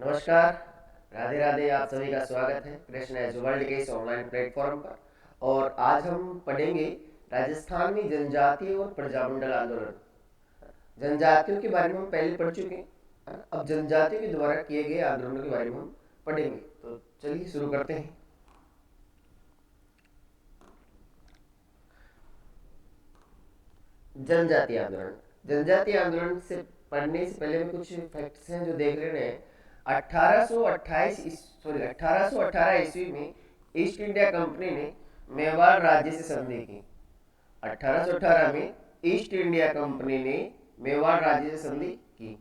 नमस्कार। राधे राधे। आप सभी का स्वागत है कृष्ण एज वर्ल्ड के इस ऑनलाइन प्लेटफॉर्म पर। और आज हम पढ़ेंगे राजस्थान में जनजातीय और प्रजामंडल आंदोलन। जनजातियों के बारे में हम पहले पढ़ चुके हैं, है ना? अब जनजातियों के द्वारा किए गए आंदोलनों के बारे में हम पढ़ेंगे। तो चलिए शुरू करते हैं। जनजातीय आंदोलन। जनजातीय आंदोलन से पढ़ने से पहले में कुछ फैक्ट्स हैं जो देख लेने हैं। 1828 सॉरी 1818 ईस्वी में ईस्ट इंडिया कंपनी ने मेवाड़ राज्य से संधि की। 1818 में ईस्ट इंडिया कंपनी ने मेवाड़ राज्य से संधि की।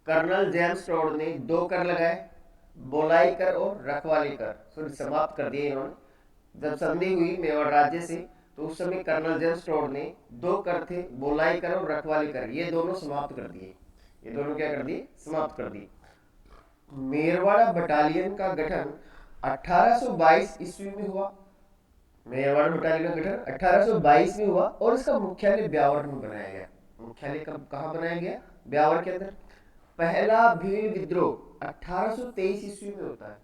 कर्नल जेम्स टोड ने दो कर लगाए, बोलाई कर और रखवाली कर सॉरी समाप्त कर दिए इन्होंने। जब संधि हुई मेवाड़ राज्य से, तो उस समय कर्नल जेम्स टोड ने दो कर थे, बोलाई कर और रखवाली कर, ये दोनों समाप्त कर दिए। ये दोनों क्या कर दिए? समाप्त कर दिए। मेरवाड़ा बटालियन का गठन 1822 ईस्वी में हुआ। मेरवाड़ बटालियन का गठन 1822 में हुआ और इसका मुख्यालय ब्यावर में बनाया गया। मुख्यालय कब कहाँ बनाया गया? ब्यावर के अंदर। पहला भील विद्रोह 1823 ईस्वी में होता है।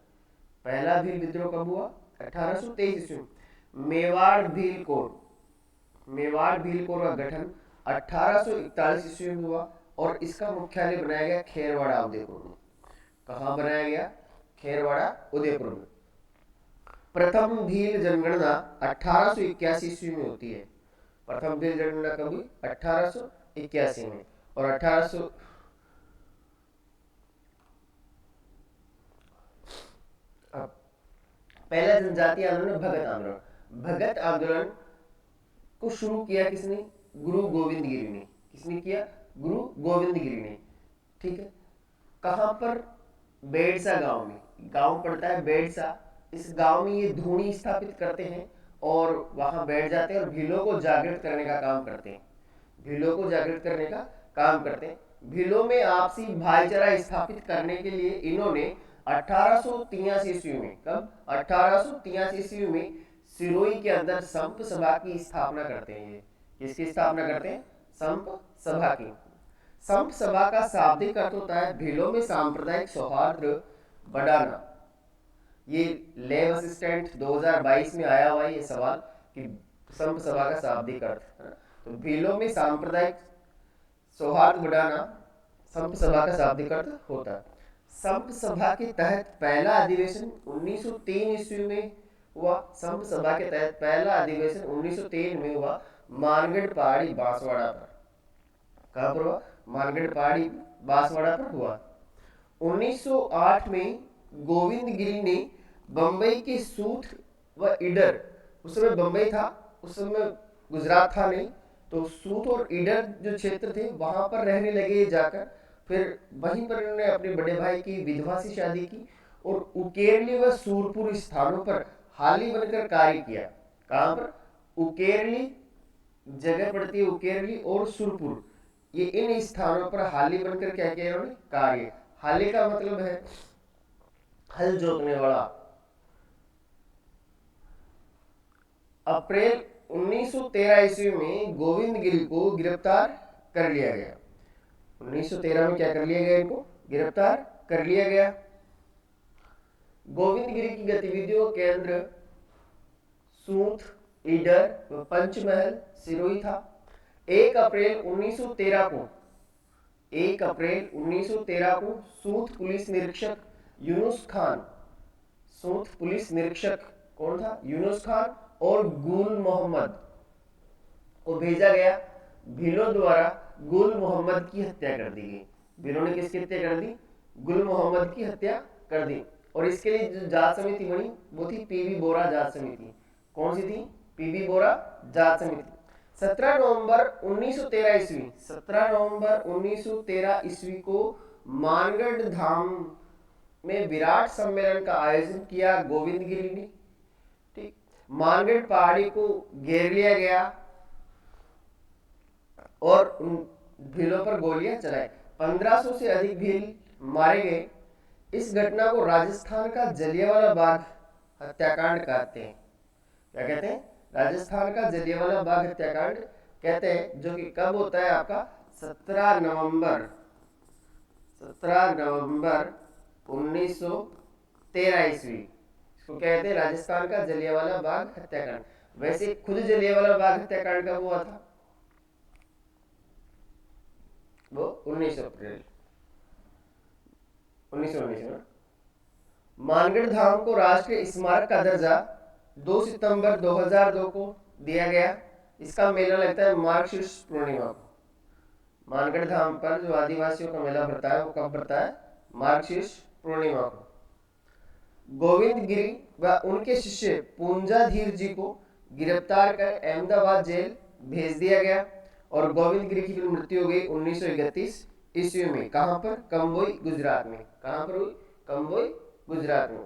पहला भील विद्रोह कब हुआ? 1823 ईस्वी में। मेवाड़ भील कोर, मेवाड़ भील कोर का गठन 1841 ईस्वी में हुआ और इसका मुख्यालय बनाया गया खेरवाड़ा उदयपुर में। कहाँ बनाया गया? खेरवाड़ा उदयपुर में। प्रथम भील जनगणना 1881 ईस्वी में होती है। प्रथम भील जनगणना कब हुई? 1881 में। और 1800 पहला जनजातीय आंदोलन भगत आंदोलन। भगत आंदोलन को शुरू किया किसने? गुरु गोविंद गिरी ने। किसने किया? गुरु गोविंद गिरी ने। ठीक है। कहां पर? बेड़सा गांव में। गांव पड़ता है बेड़सा। इस गांव में ये धूनी स्थापित करते हैं और वहां बैठ जाते हैं और भीलों को जागृत करने का काम करते हैं। भीलों को जागृत करने का काम करते हैं। भीलों में आपसी भाईचारा स्थापित करने के लिए इन्होंने 1883 ईस्वी में, कब? 1883 ईस्वी में सिरोही के अंदर संप सभा की स्थापना करते हैं। ये किसकी स्थापना करते हैं? संप सभा की। संप सभा का शाब्दिक अर्थ होता है भीलों में सांप्रदायिक सौहार्द बढ़ाना। ये लैब असिस्टेंट 2022 में आया हुआ है ये सवाल कि संप सभा का शाब्दिक अर्थ, है ना? तो भीलों में सांप्रदायिक सौहार्द बढ़ाना संप सभा का शाब्दिक अर्थ होता है। संप सभा के तहत पहला अधिवेशन 1903 ईस्वी में हुआ। संप सभा के तहत पहला अधिवेशन 1903 में हुआ मानगढ़ पहाड़ी बांसवाड़ा पर। कहां पर हुआ? मानगढ़ पहाड़ी बांसवाड़ा पर हुआ। 1908 में गोविंद गिरी ने बंबई के सूत व ईडर, उस समय बंबई था, उस समय गुजरात था नहीं, तो सूत और ईडर जो क्षेत्र थे वहां पर रहने लगे जाकर। फिर वहीं पर इन्होंने अपने बड़े भाई की विधवा से शादी की और उकेरली व सूरपुर स्थानों पर हाली बनकर कार्य किया। कहां पर? उकेरली जगह पड़ती है, उकेरली और सुरपुर, ये इन स्थानों पर हाली बनकर क्या किया इन्होंने? कार्य। हाली का मतलब है हल जोतने वाला। अप्रैल 1913 ईस्वी में गोविंद गिरी को गिरफ्तार कर लिया गया। 1913 में क्या कर लिया गया? इनको गिरफ्तार कर लिया गया। गोविंद गिरी की गतिविधियों के केंद्र सूत, ईडर व पंचमहल सिरोही था। 1 अप्रैल 1913 को 1 अप्रैल 1913 को सूत पुलिस निरीक्षक यूनुस खान, सूत पुलिस निरीक्षक कौन था? यूनुस खान और गुल मोहम्मद को भेजा गया। भीलों द्वारा गुल मोहम्मद की हत्या कर दी गई। भीलों ने किसकी हत्या कर दी? गुल मोहम्मद की हत्या कर दी। और इसके लिए जो जांच समिति बनी वो थी पीवी बोरा जांच समिति। कौन सी थी? पीवी बोरा जांच समिति। 17 नवंबर 1913 ईस्वी 17 नवंबर 1913 ईस्वी को मानगढ़ धाम में विराट सम्मेलन का आयोजन किया गोविंद गिरी ने। ठीक। मानगढ़ पहाड़ी को घेर लिया गया और उन भीलों पर गोलियां चलाई। 1500 से अधिक भील मारे गए। इस घटना को राजस्थान का जलियांवाला बाग हत्याकांड कहते हैं। क्या कहते हैं? राजस्थान का जलियांवाला बाग हत्याकांड कहते हैं, जो कि कब होता है आपका? 17 नवंबर 1913 ईस्वी। इसको कहते हैं राजस्थान का जलियांवाला बाग हत्याकांड। वैसे खुद जलियांवाला बाग हत्याकांड कब हुआ था? वो 19 अप्रैल 1919 में। मानगढ़ धाम को राष्ट्रीय स्मारक का दर्जा 2 सितंबर 2002 को दिया गया। इसका मेला लगता है मार्गशीर्ष पूर्णिमा को। मानगढ़ धाम पर जो आदिवासियों का मेला भरता है वो कब भरता है? मार्गशीर्ष पूर्णिमा को। गोविंद गिरी व उनके शिष्य पूंजाधीर जी को गिरफ्तार कर अहमदाबाद जेल भेज दिया गया और गोविंद गिरी की मृत्यु हो गई 1931 ईस्वी में। कहां पर? कंबोई गुजरात में। कहां पर हुई? कंबोई गुजरात में।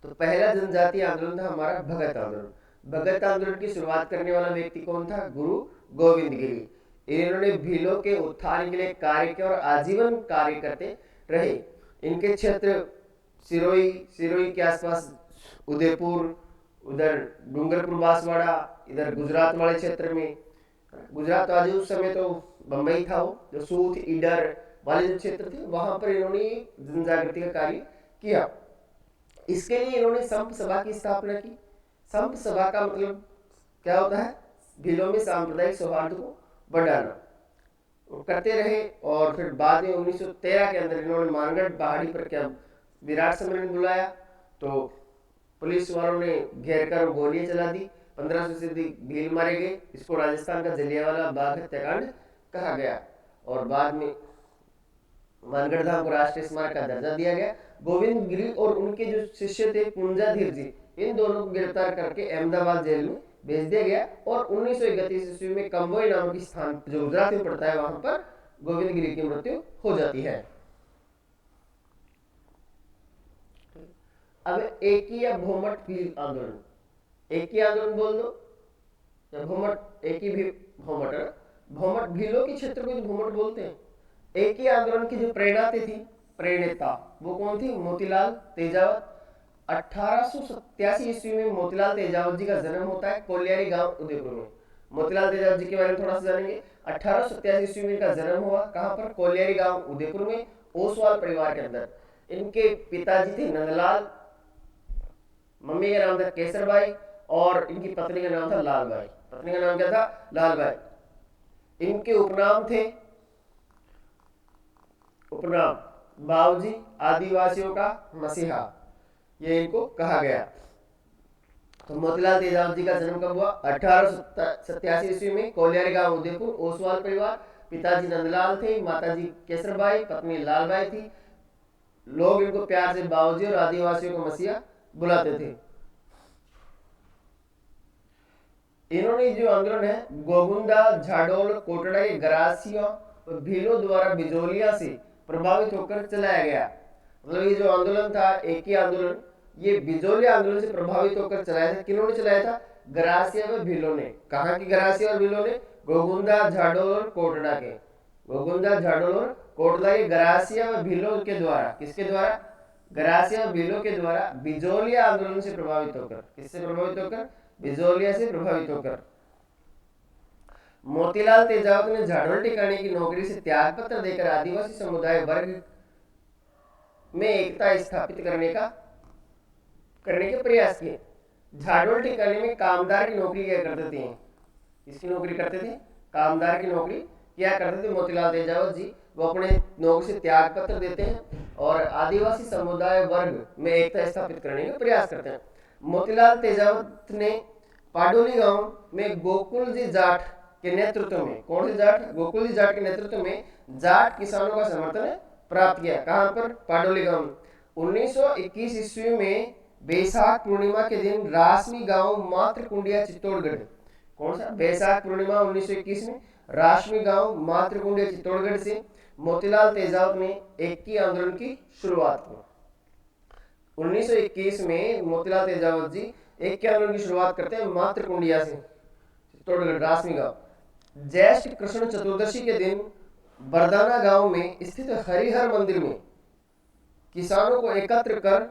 तो पहला जनजातीय आंदोलन था हमारा भगत आंदोलन। भगत आंदोलन की शुरुआत करने वाला व्यक्ति कौन था? गुरु गोविंद गिरी। इन्होंने भीलों के उत्थान के लिए कार्य किया और आजीवन कार्य करते रहे। इनके क्षेत्र सिरोही के आसपास, उदयपुर, उधर डूंगरपुर बांसवाड़ा, इधर गुजरात वाले क्षेत्र में, गुजरात तो आज उस समय तो बंबई था, वो जो सूत ईडर वाले जो क्षेत्र थे वहां पर इन्होंने जन जागृति का कार्य किया। इसके लिए इन्होंने संप सभा की स्थापना की। संप सभा का मतलब क्या होता है? भीलों में सांप्रदायिक सौहार्द को बढ़ाना। वो करते रहे और फिर बाद में 1913 के अंदर इन्होंने मानगढ़ पहाड़ी पर क्या विराट सम्मेलन बुलाया, तो पुलिस वालों ने घेर कर गोलियां चला दी। 1500 से अधिक भील मारे गए। इसको राजस्थान का जलियांवाला बाग हत्याकांड कहा गया और बाद में मानगढ़ धाम को राष्ट्रीय स्मारक का दर्जा दिया गया। गोविंद गिरी और उनके जो शिष्य थे पूंजाधीर जी, इन दोनों को गिरफ्तार करके अहमदाबाद जेल में भेज दिया गया और 1931 ईस्वी में कंबोई नामक स्थान जो गुजरात में पड़ता है वहां पर गोविंद गिरी की मृत्यु हो जाती है। अब एकी या भोमट भील आंदोलन। एकी आंदोलन बोल दो या भोमट, एकी भी भोमट है। भोमट भीलों के क्षेत्र को भोमट बोलते हैं। एकी आंदोलन की जो प्रेरणा वो कौन थी? मोतीलाल तेजावत। 1887 ईस्वी में मोतीलाल तेजावत जी का जन्म होता है कोलियारी गांव उदयपुर में। मोतीलाल तेजावत जी के बारे में थोड़ा सा जानेंगे। 1887 ईस्वी में इनका जन्म हुआ। कहां पर? कोलियारी गांव उदयपुर में, ओसवाल परिवार के अंदर। इनके पिताजी थे नंदलाल, मम्मी का नाम था केसरबाई और इनकी पत्नी का नाम था लालबाई। पत्नी का नाम क्या था? लालबाई। इनके उपनाम थे, उपनाम बाबूजी, आदिवासियों का मसीहा, ये इनको कहा गया। तो मोतीलाल तेजावत जी का जन्म कब हुआ? 1887 ईस्वी में, कोलियारी गांव उदयपुर, ओसवाल परिवार। पिताजी नंदलाल थे, माताजी केसरबाई, पत्नी लालबाई थी। लोग इनको प्यार से बाबूजी और आदिवासियों का मसीहा बुलाते थे। इन्होंने जो आंदोलन है गोगुंदा, झाडोल, कोटड़ा के गरासियों और भीलों द्वारा बिजोलिया से प्रभावित होकर चलाया गया। मतलब ये जो आंदोलन था एकी आंदोलन, ये बिजोलिया आंदोलन से प्रभावित होकर चलाया था। किन्होंने चलाया था? गरासिया व भीलों ने। कहां की गरासिया और भीलों ने? गोगुंदा, झाडोल और कोटड़ा के। गोगुंदा, झाडोल और कोटड़ा के गरासिया व भीलों के द्वारा। किसके द्वारा? गरासिया व भीलों के द्वारा बिजोलिया आंदोलन से प्रभावित होकर। किससे प्रभावित होकर? बिजोलिया से प्रभावित होकर। मोतीलाल तेजावत ने झाड़ोल ठिकाने की नौकरी से त्याग पत्र देकर आदिवासी समुदाय वर्ग में एकता स्थापित करने के प्रयास किए। झाड़ोल ठिकाने में कामदार की नौकरी किया करते थे। किसकी नौकरी करते थे? कामदार की नौकरी किया करते थे मोतीलाल तेजावत जी। वो अपने नौकरी से त्याग पत्र देते हैं और आदिवासी समुदाय वर्ग में एकता स्थापित करने का प्रयास करते हैं। मोतीलाल तेजावत ने पाडोली गांव में गोकुल जी जाट के नेतृत्व में, कौन से जाट? गोकुल जी जाट के नेतृत्व में जाट किसानों का समर्थन प्राप्त किया। कहां पर? पाडोली गांव। 1921 ईस्वी में बैसाख पूर्णिमा के दिन रासमी गांव मातृकुंडिया चित्तौड़गढ़। कौन सा? बैसाख पूर्णिमा 1921 में रासमी गांव मातृकुंडिया चित्तौड़गढ़ से मोतीलाल तेजावत ने एकी आंदोलन की शुरुआत की। 1921 में मोतीलाल तेजावत जी एकी आंदोलन की शुरुआत करते हैं मातृकुंडिया से, चित्तौड़गढ़ रासमी गांव। ज्येष्ठ कृष्ण चतुर्दशी के दिन बरदाना गांव में स्थित हरिहर मंदिर में किसानों को एकत्र कर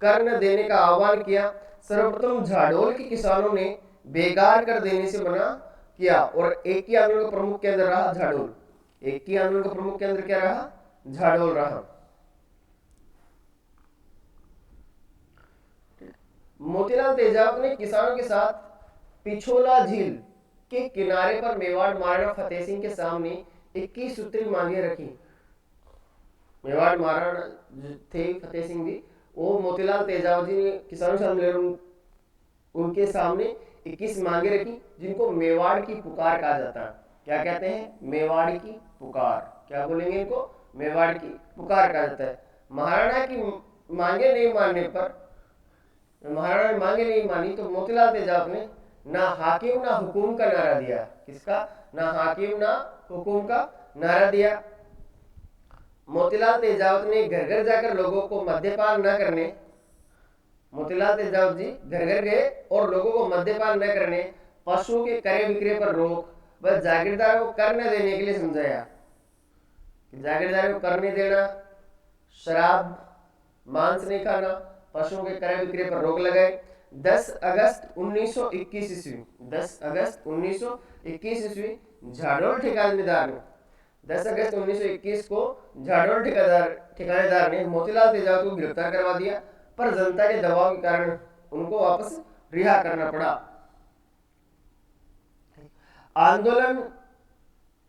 कर्ण देने का आह्वान किया। सर्वप्रथम झाडोल के किसानों ने बेगार कर देने से मना किया और एकी आंदोलन का प्रमुख केंद्र रहा झाडोल। एकी आंदोलन का प्रमुख केंद्र क्या रहा? झाडोल रहा। मोतीलाल तेजावत ने किसानों के साथ पिछोला झील के किनारे पर मेवाड़ महाराणा फतेह सिंह के सामने 21 सूत्री मांगे रखी। मेवाड़ महाराणा थे फतेह सिंह जी, वो मोतीलाल तेजावत जी ने किसानों के सामने उनके सामने 21 मांगे रखी, जिनको मेवाड़ की पुकार कहा जाता है। क्या कहते हैं? मेवाड़ की पुकार। क्या बोलेंगे इनको? मेवाड़ की पुकार कहा जाता है। महाराणा की मांगे नहीं मानने पर, महाराणा ने मांगे नहीं मानी तो मोतीलाल तेजावत ने ना हाकिम ना हुकुम का नारा दिया। किसका? ना हाकिम ना हुकुम का नारा दिया। मोतीलाल तेजावत ने घर घर जाकर लोगों को मद्यपान न करने, मोतीलाल तेजावत जी घर घर गए और लोगों को मद्यपान न करने, पशुओं के क्रय विक्रय पर रोक व जागीरदारों को कर न देने के लिए समझाया। जागीरदारों को कर नहीं देना, शराब मांस नहीं खाना, पशुओं के क्रय विक्रय पर रोक लगाए। 10 अगस्त 1921 ईस्वी, 10 अगस्त 1921 ईस्वी झाड़ोल ठिकानेदार ने, 10 अगस्त 1921 को झाड़ोल ठिकानेदार ने मोतीलाल तेजावत को गिरफ्तार करवा दिया, पर जनता के दबाव के कारण उनको वापस रिहा करना पड़ा। आंदोलन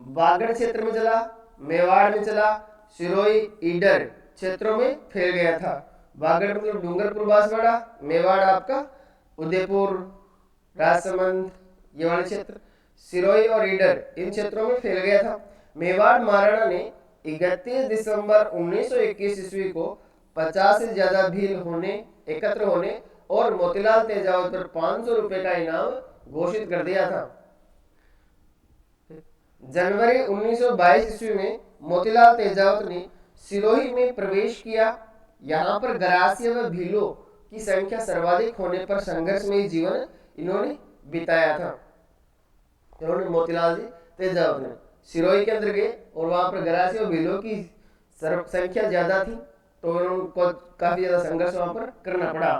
बागड़ क्षेत्र में चला, मेवाड़ में चला, सिरोही ईडर क्षेत्रों में फैल गया था। बागड़ मतलब डूंगरपुर बांसवाड़ा, मेवाड़ आपका उदयपुर राजसमंद ये वाले क्षेत्र, सिरोही और ईडर इन क्षेत्रों में फैल गया था। मेवाड़ महाराणा ने 31 दिसंबर 1921 ईस्वी को 50 से ज्यादा भील एकत्र होने और मोतीलाल तेजावत पर 500 रुपए का इनाम घोषित कर दिया था। जनवरी 1922 ईस्वी में मोतीलाल तेजावत ने सिरोही में प्रवेश किया। यहाँ पर गरासिया व भीलों की संख्या सर्वाधिक होने पर संघर्षमयी जीवन इन्होंने बिताया था। इन्होंने मोतीलाल जी तेजावत ने सिरोही के अंदर गए और वहां पर गरासिया व भीलों की संख्या ज्यादा थी, तो उनको काफी ज्यादा संघर्ष वहां पर करना पड़ा।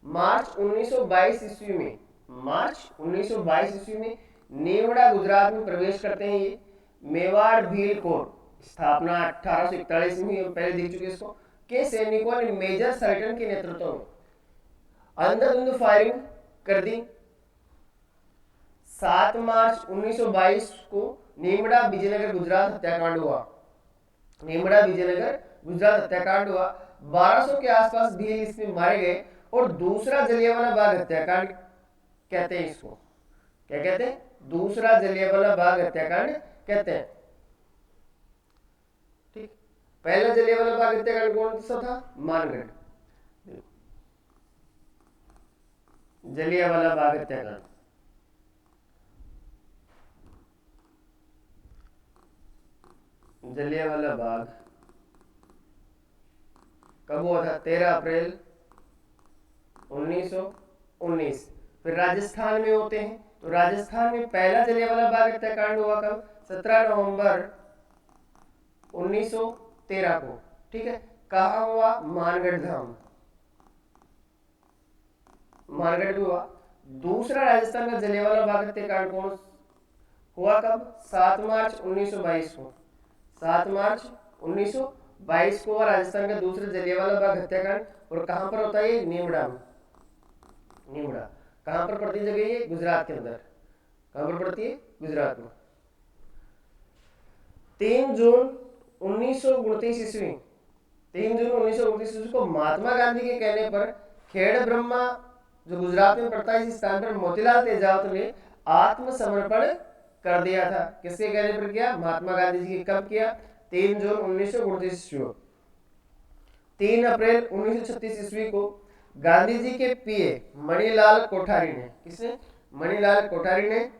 मार्च 1922 ईस्वी में, मार्च 1922 ईस्वी में नेवड़ा गुजरात में प्रवेश करते हैं। ये मेवाड़ भील कोर स्थापना 1841 में, हम पहले देख चुके इसको, के सैनिकों ने मेजर सर्टन के नेतृत्व में अंधाधुंध फायरिंग कर दी। 7 मार्च 1922 को नेमड़ा विजयनगर गुजरात हत्याकांड हुआ। नेमड़ा विजयनगर गुजरात हत्याकांड हुआ। 1200 के आसपास भील इसमें मारे गए और दूसरा जलियांवाला बाग हत्याकांड कहते हैं इसको। क्या कहते हैं? दूसरा जलियांवाला बाग हत्याकांड कहते हैं। ठीक, पहला जलियांवाला बाग हत्याकांड कौन सा था? मानगढ़, जलियांवाला बाग हत्याकांड। जलियांवाला बाग कब हुआ था? 13 अप्रैल 1919। फिर राजस्थान में होते हैं, तो राजस्थान में पहला जलियांवाला बाग हत्याकांड हुआ कब? 17 नवंबर 1913 को। ठीक है, कहा हुआ? मानगढ़ धाम, मानगढ़ में हुआ। दूसरा राजस्थान का जलियांवाला बाग हत्याकांड कौन हुआ कब? 7 मार्च 1922 को। 7 मार्च 1922 को राजस्थान का दूसरा जलियांवाला बाग हत्याकांड। और कहां पर होता है ये? नेवड़ा में। नेवड़ा कहां पर पड़ती जगह? ये गुजरात के अंदर। कहां पर पड़ती है? गुजरात में। 3 जून 1929 ईस्वी, 3 जून 1929 ईस्वी को महात्मा गांधी के कहने पर खेड़ ब्रह्मा जो गुजरात में पड़ता है, इस स्थान पर मोतीलाल तेजावत ने आत्मसमर्पण कर दिया था। किसके कहने पर किया? महात्मा गांधी जी के। कब किया? 3 जून 1929 ईस्वी को। 3 अप्रैल 1936 ईस्वी को गांधी जी के पीए मणिलाल कोठारी ने, किसने? मणिलाल कोठारी ने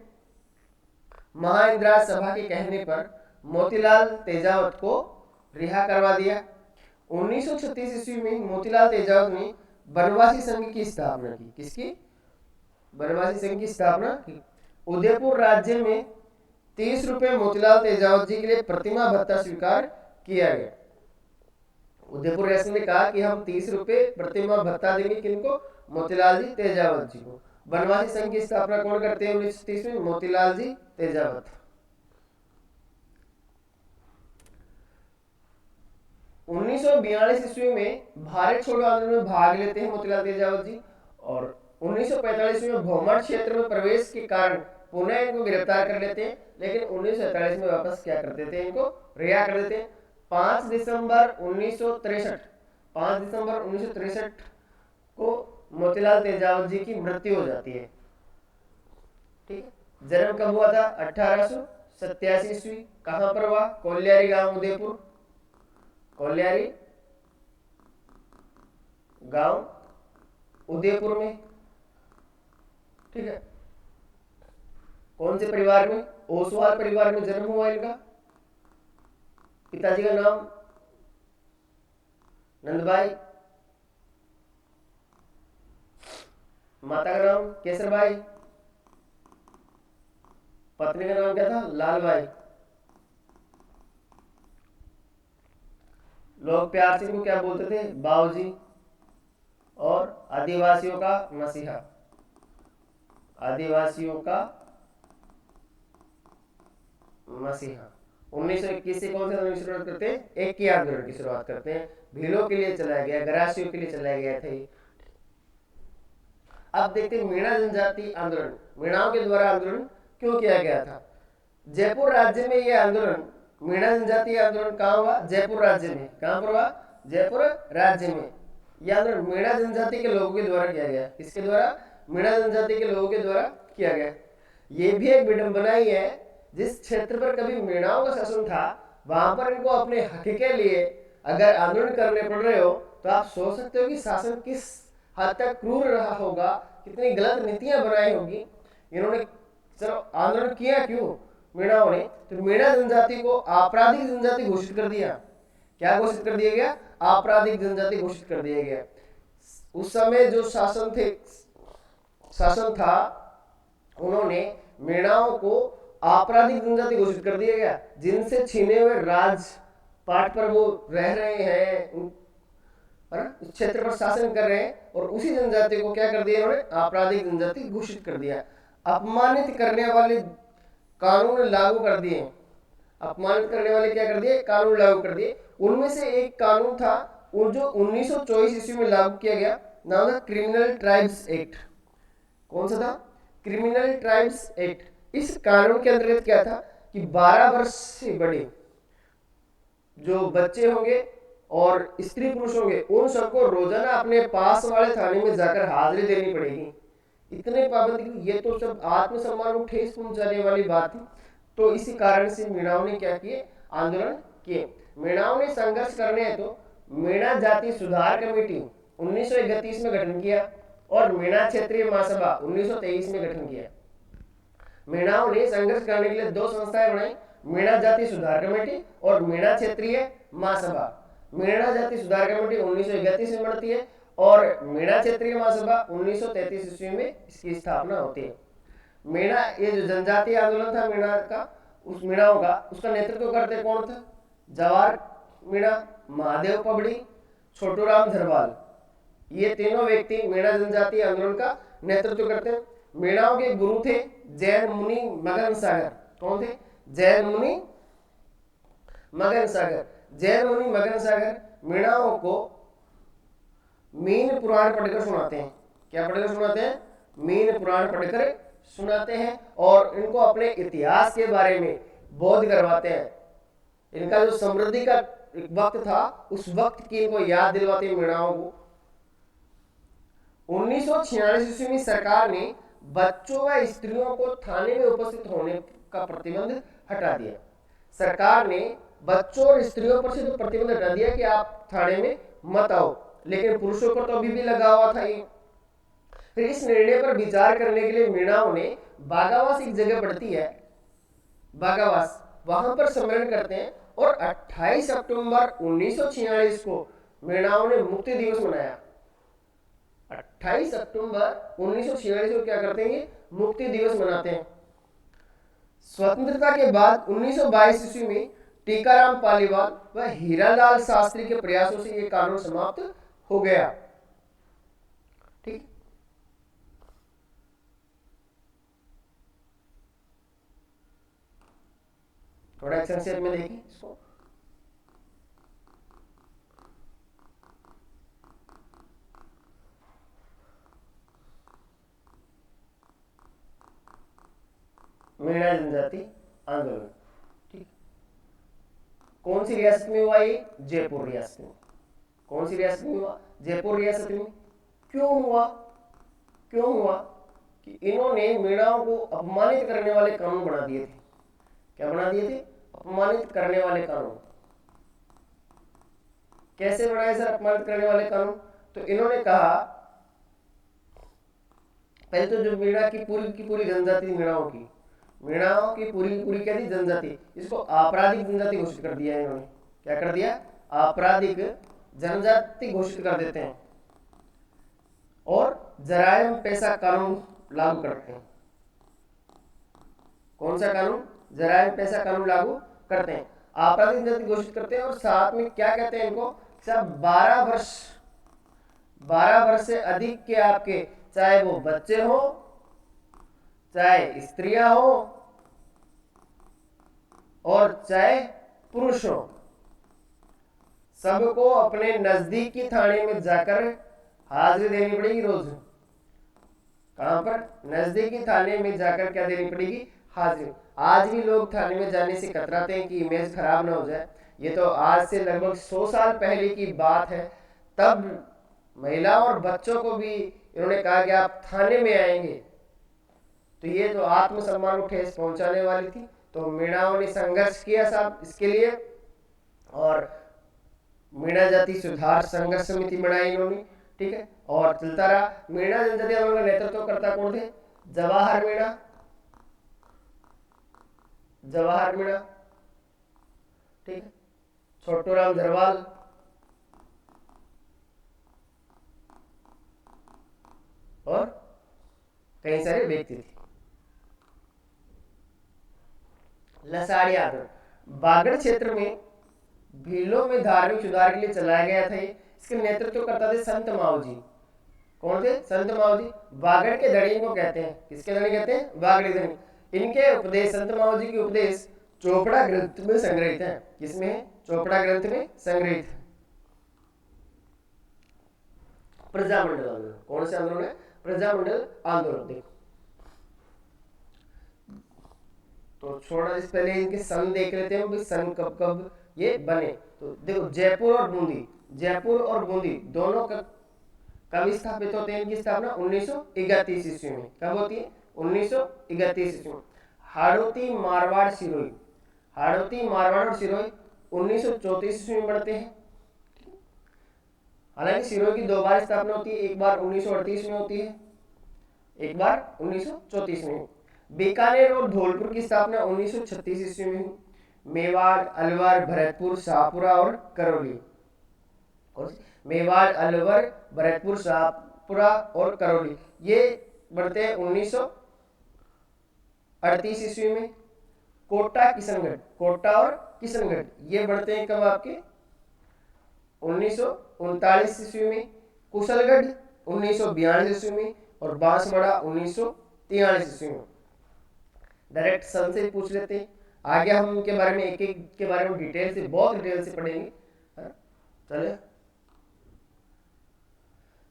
महाइंदिरा सभा के कहने पर मोतीलाल तेजावत को रिहा करवा दिया। 1936 ईस्वी में मोतीलाल तेजावत ने बनवासी संघ की स्थापना की। किसकी? बनवासी संघ की स्थापना की। उदयपुर राज्य में 30 रुपए मोतीलाल तेजावत जी के लिए प्रतिमा भत्ता स्वीकार किया गया। उदयपुर रेस ने कहा कि हम 30 रुपए प्रतिमा भत्ता देंगे। किनको? मोतीलाल जी तेजावत जी को। बनवासी संघ की स्थापना कौन करते हैं 1930 में? मोतीलाल जी तेजावत। 1942 ईस्वी में भारत छोड़ो आंदोलन में भाग लेते हैं मोतीलाल तेजावत जी, और 1945 में भोमट क्षेत्र में प्रवेश के कारण पुनः इनको गिरफ्तार कर लेते हैं, लेकिन 1947 में वापस क्या कर देते हैं, इनको रिहा कर देते हैं। 5 दिसंबर 1963 को मोतीलाल तेजावत जी की मृत्यु हो जाती है। ठीक है, जन्म कब हुआ था? 1887 ईस्वी। कहां पर हुआ? कोल्यारी गांव उदयपुर, कोल्यारी गांव उदयपुर में। ठीक है, कौन से परिवार में? ओसवाल परिवार में जन्म हुआ इनका। पिताजी का नाम नंदबाई, माता का नाम केसरबाई, पत्नी का नाम क्या था? लालबाई। लोग प्यार से इनको क्या बोलते थे? बाऊजी। और आदिवासियों का मसीहा, आदिवासियों का मसीहा। 1921 से कौन से आंदोलन की शुरुआत करते हैं? एक ही आंदोलन की शुरुआत करते हैं। भीलों के लिए चलाया गया, गरासियों के लिए चलाया गया था। अब देखते हैं मीणा जनजाति आंदोलन, मीणाओं के द्वारा आंदोलन क्यों किया गया था। जयपुर राज्य में यह आंदोलन, मीणा जनजाति आंदोलन कहाँ हुआ? जयपुर राज्य में। कहां पर हुआ? जयपुर राज्य में। यह आंदोलन मीणा जनजाति के लोगों के द्वारा किया गया। किसके द्वारा? मीणा जनजाति के लोगों के द्वारा किया गया। यह भी एक विडंबना ही है, जिस क्षेत्र पर कभी मीणाओं का शासन था, वहां पर इनको अपने हक के लिए अगर आंदोलन करने पड़ रहे हो, तो आप सोच सकते हो कि शासन किस हद तक क्रूर रहा होगा, कितनी गलत नीतियां बनाई होगी। इन्होंने चलो आंदोलन किया क्यों मीणाओं ने? तो मीणा जनजाति को आपराधिक जनजाति घोषित कर दिया। क्या घोषित कर दिया गया? आपराधिक जनजाति घोषित कर दिया गया। उस समय जो शासन था, उन्होंने मीणाओं को आपराधिक जनजाति घोषित कर दिया गया, जिनसे छीने हुए राज पाट पर वो रह रहे हैं, उस क्षेत्र पर शासन कर रहे हैं, और उसी जनजाति को क्या कर दिया इन्होंने? आपराधिक जनजाति घोषित कर दिया। अपमानित करने वाले कानून लागू कर दिए। अपमानित करने वाले क्या कर दिए? कानून लागू कर दिए। उनमें से एक कानून था जो 1924 ईस्वी में लागू किया गया, नाम था क्रिमिनल ट्राइब्स एक्ट। कौन सा था? Criminal tribes act. इस कानून के अंतर्गत क्या था कि 12 वर्ष से बड़े जो बच्चे होंगे और स्त्री पुरुष होंगे, उन सबको रोजाना अपने पास वाले थाने में जाकर हाजिरी देनी पड़ेगी। इतने पाबंदी, ये तो सब आत्मसम्मान को ठेस पहुंचाने वाली बात थी। तो इसी कारण से मीणाओं ने क्या किए? आंदोलन किए। मीणाओं ने संघर्ष करने हेतु मीणा जाति सुधार कमेटी 1931 में गठन किया, और मीणा क्षेत्रीय महासभा 1923 में गठन किया। मीणाओं ने संघर्ष करने के लिए दो संस्थाएं बनाई, मीणा जाति सुधार कमेटी और मीणा क्षेत्रीय महासभा। मीणा जाति सुधार कमेटी 1931 में बनती है, और मीणा क्षेत्रीय महासभा 1933 ईस्वी में इसकी स्थापना होती है। मीणा, ये जो जनजातीय आंदोलन था मीणा का, उस मीणाओं का, उसका नेतृत्व करते कौन था? जवाहर मीणा, महादेव पबड़ी, छोटूराम झरवाल। ये तीनों व्यक्ति मीणा जनजातीय आंदोलन का नेतृत्व करते हैं। मीणाओं के गुरु थे जैन मुनि मगन सागर। कौन थे? जैन मुनि मगन सागर। जैन मुनि मगन सागर मीणाओं को मीन पुराण पढ़कर सुनाते हैं। क्या पढ़कर सुनाते हैं? मीन पुराण पढ़कर सुनाते हैं, और इनको अपने इतिहास के बारे में बोध करवाते हैं। इनका जो समृद्धि का एक वक्त था, उस वक्त की इनको याद दिलवाते हैं मीणाओं को। 1946 ईस्वी में सरकार ने बच्चों व स्त्रियों को थाने में उपस्थित होने का प्रतिबंध हटा दिया। सरकार ने बच्चों और स्त्रियों पर से तो प्रतिबंध हटा दिया कि आप थाने में मत आओ, लेकिन पुरुषों पर तो अभी भी लगा हुआ था ये। फिर इस निर्णय पर विचार करने के लिए मीणाओं ने बागावास, एक जगह पड़ती है बागावास, वहां पर सम्मेलन करते हैं, और 28 अक्टूबर 1946 को मीणाओं ने मुक्ति दिवस मनाया। 28 अक्टूबर 1946 को क्या करते हैं? मुक्ति दिवस मनाते हैं। स्वतंत्रता के बाद 1922 ईस्वी में टीकाराम पालीवाल व हीरालाल शास्त्री के प्रयासों से यह कानून समाप्त हो गया। ठीक, थोड़ा संक्षेप में देखिए इसको। मीणा जनजाति आंदोलन। ठीक, कौन सी रियासत में हुआ ये? जयपुर रियासत में। कौन सी रियासत में हुआ? जयपुर रियासत में। क्यों हुआ? क्यों हुआ कि इन्होंने मीणाओं को अपमानित करने वाले कानून बना दिए थे। क्या बना दिए थे? अपमानित करने वाले कानून। कैसे बनाए सर अपमानित करने वाले कानून? तो इन्होंने कहा, पहले तो जो मीणा की पूरी जनजाति, मीणाओं की पूरी क्या थी? जनजाति, इसको आपराधिक जनजाति घोषित कर दिया इन्होंने। क्या कर दिया? आपराधिक जनजाति घोषित कर देते हैं और जरायम पेशा कानून लागू करते हैं। कौन सा कानून? जरायम पेशा कानून लागू करते हैं, आपराधिक जनजाति घोषित करते हैं। और साथ में क्या कहते हैं इनको? सब 12 वर्ष से अधिक के आपके, चाहे वो बच्चे हो, चाहे स्त्रियां हो और चाहे पुरुष हो, सबको अपने नजदीकी थाने में जाकर हाजिरी देनी पड़ेगी रोज। कहां पर? नजदीकी थाने में जाकर क्या देनी पड़ेगी? हाजिरी। आज भी लोग थाने में जाने से कतराते हैं कि इमेज खराब ना हो जाए। ये तो आज से लगभग 100 साल पहले की बात है। तब महिलाओं और बच्चों को भी इन्होंने कहा कि आप थाने में आएंगे, तो ये तो आत्मसम्मान को ठेस पहुंचाने वाली थी। तो मीणाओं ने संघर्ष किया साहब इसके लिए, और मीणा जाति सुधार संघर्ष समिति बनाई इन्होंने। ठीक है, और चलता रहा। मीणा जनजाति आंदोलन का नेतृत्व करता कौन थे? जवाहर मीणा। जवाहर मीणा, ठीक है, छोटूराम झरवाल और कई सारे व्यक्ति थे। लसाड़ी आंदोलन बागड़ क्षेत्र में भीलों में धार्मिक सुधार के लिए चलाया गया था। इसके नेतृत्व करता थे संत मावजी। कौन थे? संत मावजी। बागड़ के धड़ी को कहते हैं। किसके धड़ी कहते हैं? बागड़ के धड़ी। इनके उपदेश, संत मावजी के उपदेश चोपड़ा ग्रंथ में संग्रहित है। किसमें है? चोपड़ा ग्रंथ में संग्रहित है। प्रजामंडल आंदोलन, कौन से आंदोलन है? प्रजामंडल आंदोलन। देखो तो छोड़ा, इस पहले इनके सन देख लेते हैं, सन कब कब ये बने। तो देखो, जयपुर और बूंदी, जयपुर और बूंदी दोनों कब स्थापित होते हैं? इनकी स्थापना 1931 ईस्वी में। कब होती है? 1931 ईस्वी में। हाड़ौती, मारवाड़, सिरोही, हाड़ौती, मारवाड़ और सिरोही 1934 ईस्वी में बढ़ते हैं। हालांकि सिरोही की 2 बार स्थापना होती है, एक बार 1938 में होती है, एक बार 1934 में। बीकानेर और धौलपुर की स्थापना 1936 ईस्वी में हुई। मेवाड़, अलवर, भरतपुर, शाहपुरा और करौली, मेवाड़, अलवर, भरतपुर, शाहपुरा और करौली ये बढ़ते हैं 1938 ईस्वी में। कोटा, किशनगढ़, कोटा और किशनगढ़ ये बढ़ते हैं कब? आपके 1939 ईस्वी में। कुशलगढ़ 1942 ईस्वी में और बांसवाड़ा 1943 ईस्वी में। डायरेक्ट सन से पूछ लेते हैं। आगे हम उनके बारे में एक एक के बारे में डिटेल से, बहुत डिटेल से पढ़ेंगे। चले,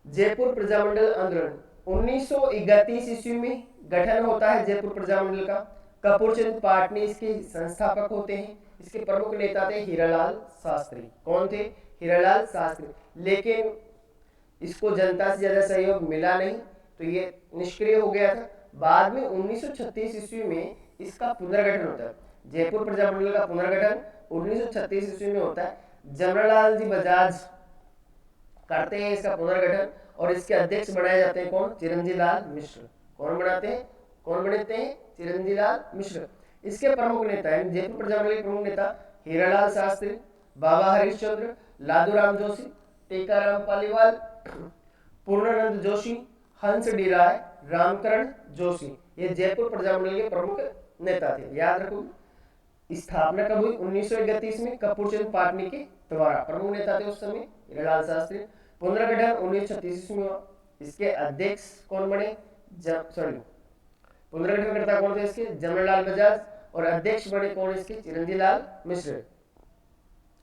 जयपुर प्रजामंडल आंदोलन 1931 ईस्वी में गठन होता है जयपुर प्रजामंडल का। कपूर चंद पाटनी इसके संस्थापक होते हैं। इसके प्रमुख नेता थे हीरालाल शास्त्री। कौन थे? हीरालाल शास्त्री। लेकिन इसको जनता से ज्यादा सहयोग मिला नहीं, तो ये निष्क्रिय हो गया था। बाद में 1936 ईस्वी में इसका पुनर्गठन होता है। जयपुर प्रजामंडल का पुनर्गठन 1936 ईस्वी में होता है। जमनालाल जी बजाज करते हैं इसका पुनर्गठन, और इसके अध्यक्ष बनाए जाते हैं कौन? चिरंजीव लाल मिश्र। कौन बनाते हैं? कौन बनते हैं? चिरंजीव लाल मिश्र। इसके प्रमुख नेता हैं, जयपुर प्रजामंडल के प्रमुख नेता हीरालाल शास्त्री, बाबा हरिश्चंद्र, लादूराम जोशी, टीकाराम पालीवाल, पूर्णानंद जोशी, हंस डी राय, रामकरण जोशी। ये जयपुर प्रजामंडल के प्रमुख नेता थे। याद रखो, स्थापना कब हुई? 1931 में कपूर चंद पाटनी के द्वारा। प्रमुख नेता थे उस समय हीरालाल शास्त्री। पुनर्गठन 1936 में हुआ। इसके अध्यक्ष कौन बने? पुनर्गठन करता कौन थे इसके? जमनालाल बजाज। और अध्यक्ष बने कौन इसके? चिरंजीव लाल मिश्र।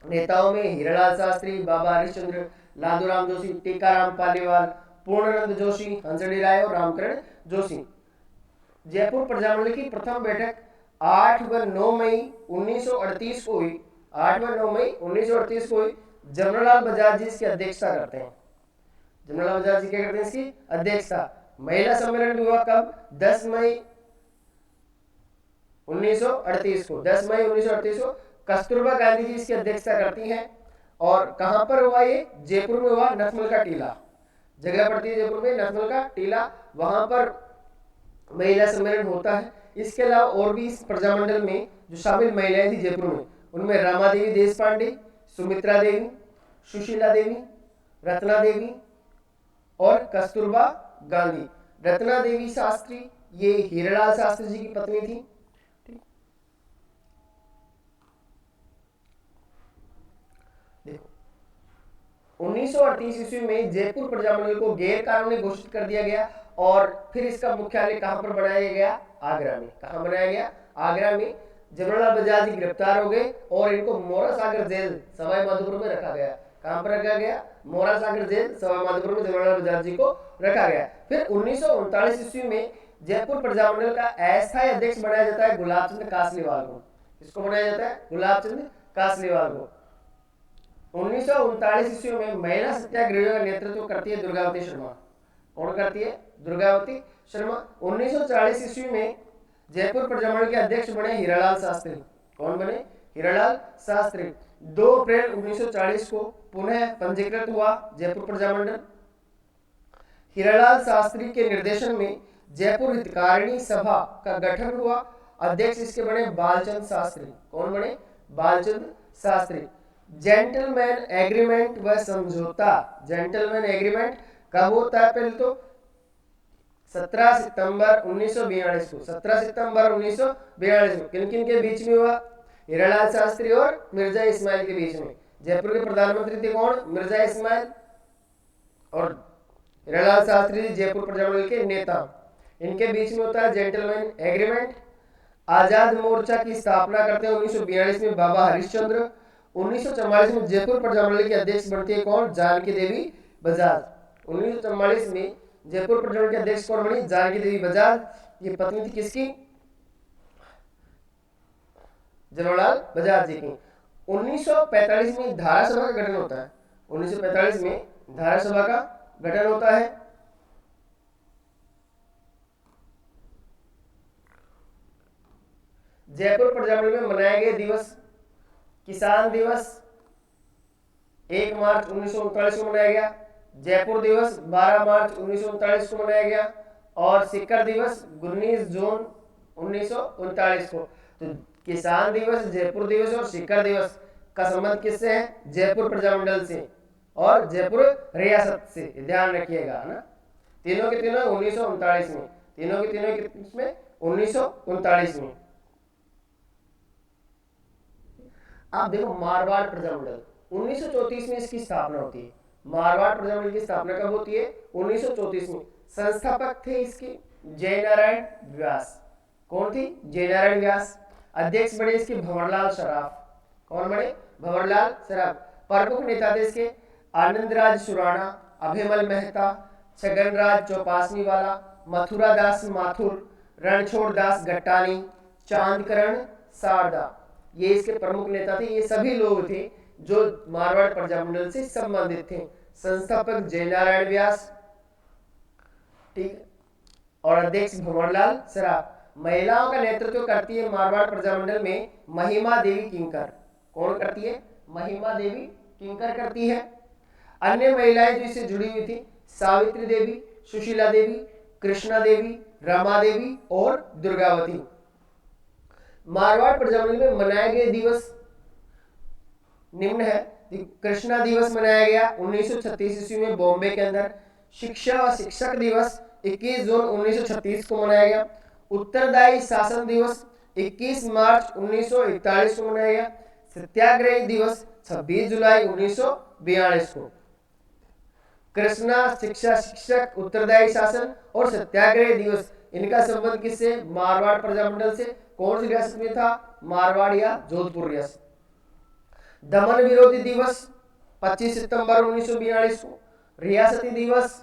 नेताओं में हीरालाल शास्त्री, बाबा हरिश्चंद्र, लादूराम जोशी, टीकाराम पालीवाल, पूर्णानंद जोशी, हंस डी राय और रामकरण जोशी। जयपुर प्रजामंडल की प्रथम बैठक 8 व 9 मई 1938 को हुई। 8 व 9 मई 1938 को हुई। जमनालाल बजाज जी इसकी अध्यक्षता करते हैं। जमनालाल बजाज जी क्या करते हैं इसकी अध्यक्षता। महिला सम्मेलन भी हुआ कब? 10 मई 1938 को। 10 मई 1938 को कस्तूरबा गांधी जी इसकी अध्यक्षता करती हैं। और कहां पर हुआ ये? जयपुर में हुआ। नथमल का टीला जगह पड़ती है जयपुर में, नथमल का टीला, वहां पर महिला सम्मेलन होता है। इसके अलावा और भी इस प्रजामंडल में जो शामिल महिलाएं थी जयपुर में, उनमें रामा देवी देश पांडे, सुमित्रा देवी, सुशीला देवी, रत्ना देवी और कस्तूरबा गांधी। रत्ना देवी शास्त्री ये हीरालाल शास्त्री जी की पत्नी थी। देखो 1938 ईस्वी में जयपुर प्रजामंडल को गैर कानूनी घोषित कर दिया गया और फिर इसका मुख्यालय कहां पर बनाया गया? आगरा में। कहां बनाया गया? आगरा में। जमनालाल बजाज जी गिरफ्तार हो गए और इनको मोरा सागर जेल सवाई माधोपुर में रखा गया। कहां पर रखा गया? मोरा सागर जेल सवाई माधोपुर में जमनालाल बजाज जी को रखा गया। फिर 1939 ईस्वी में जयपुर प्रजामंडल का अस्थायी अध्यक्ष बनाया जाता है गुलाब चंद कासलीवाल को। किसको बनाया जाता है? गुलाब चंद कासलीवाल को। 1939 ईस्वी में महिला सत्याग्रहियों का नेतृत्व करती है दुर्गावती शर्मा। कौन करती है? दुर्गावती शर्मा। 1940 ईस्वी में जयपुर प्रजामंडल के अध्यक्ष बने हीरालाल शास्त्री। कौन बने? हीरालाल शास्त्री। 2 अप्रैल 1940 को पुनः पंजीकृत हुआ जयपुर प्रजामंडल। हीरालाल शास्त्री के निर्देशन में जयपुर हितकारिणी सभा का गठन हुआ। अध्यक्ष इसके बने बालचंद शास्त्री। कौन बने? बालचंद शास्त्री। जेंटलमैन एग्रीमेंट व समझौता। जेंटलमैन एग्रीमेंट कब होता है? पहले तो 17 सितंबर 1942 को। 17 सितंबर 1942 को किन किन के बीच में हुआ? हीरालाल शास्त्री और मिर्जा इस्माइल के बीच में। जयपुर के प्रधानमंत्री थे कौन? मिर्जा इस्माइल। और हीरालाल शास्त्री जी जयपुर प्रजामंडल के नेता। इनके बीच में होता है जेंटलमैन एग्रीमेंट। आजाद मोर्चा की स्थापना करते हैं 1942 में बाबा हरिश्चंद्र। 1944 में जयपुर प्रजामंडल की अध्यक्ष बनती है कौन? जानकी देवी बजाज। 1944 में जयपुर प्रजामंडल के अध्यक्ष कौन बनी? जानकी देवी बजाज। ये पत्नी थी किसकी? जमनालाल बजाज जी की। 1945 में धारा सभा का गठन होता है। 1945 में धारा सभा का गठन होता है। जयपुर प्रजामंडल में मनाए गए दिवस: किसान दिवस 1 मार्च 1939 को मनाया गया। जयपुर दिवस 12 मार्च 1939 को मनाया गया। और सिक्कर दिवस 19 जून 1939 को। तो किसान दिवस, जयपुर दिवस और सिक्कर दिवस का संबंध किससे है? जयपुर प्रजामंडल से और जयपुर रियासत से। ध्यान रखिएगा ना, तीनों के तीनों 1939 में। तीनों के तीनों किसमें? 1939 में। आप देखो मारवाड़ प्रजामंडल 1934 में इसकी स्थापना होती है। मारवाड़ प्रजामंडल की स्थापना कब होती है? 1934 में। संस्थापक थे इसके जयनारायण व्यास। कौन थी? जयनारायण व्यास। अध्यक्ष बने इसके भंवरलाल सराफ। कौन बने? भंवरलाल सराफ। प्रमुख नेता थे इसके आनंदराज सुराणा, अभिमल मेहता, छगनराज चौपासनी वाला, मथुरा दास माथुर, रणछोड़ दास गट्टानी, चांदकरण सारदा। ये इसके प्रमुख नेता थे। ये सभी लोग थे जो मारवाड़ प्रजामंडल से संबंधित थे। संस्थापक जयनारायण व्यास, ठीक, और अध्यक्ष भंवरलाल सराफ। महिलाओं का नेतृत्व करती है मारवाड़ प्रजामंडल में महिमा देवी किंकर। कौन करती है? महिमा देवी किंकर करती है। अन्य महिलाएं जो इससे जुड़ी हुई थी सावित्री देवी, सुशीला देवी, कृष्णा देवी, रमा देवी और दुर्गावती। मारवाड़ प्रजामंडल में मनाए गए दिवस निम्न है। कृष्णा दिवस मनाया गया 1936 ईस्वी में बॉम्बे के अंदर। शिक्षा और शिक्षक दिवस 21 जून 1936 को मनाया गया। उत्तरदायी शासन दिवस 21 मार्च 1941 को मनाया गया। सत्याग्रह दिवस 26 जुलाई 1942 को। कृष्णा, शिक्षा, शिक्षक, उत्तरदायी शासन और सत्याग्रह दिवस, इनका संबंध किससे? मारवाड़ प्रजामंडल से। कौन सी रियासत में था? मारवाड़ या जोधपुर रियासत। दमन विरोधी दिवस 25 सितंबर 1942 को। रियासती दिवस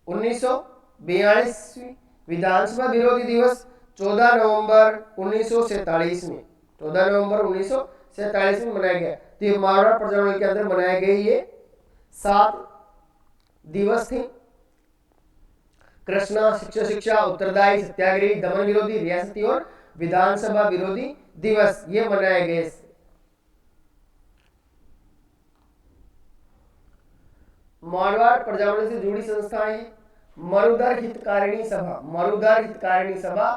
1942। विधानसभा विरोधी दिवस 14 नवंबर 1947 में, 14 नवंबर 1947 में मनाया गया। तो ये मारवाड़ प्रजामंडल के अंदर मनाए गए ये 7 दिवस थे। कृष्णा, शिक्षा, उत्तरदायी, सत्याग्रही, दमन विरोधी, रियासती और विधानसभा विरोधी दिवस ये मनाए गए। मारवाड़ प्रजामंडल से जुड़ी संस्थाएं, मरुधर हितकारिणी सभा। मरुधर हितकारिणी सभा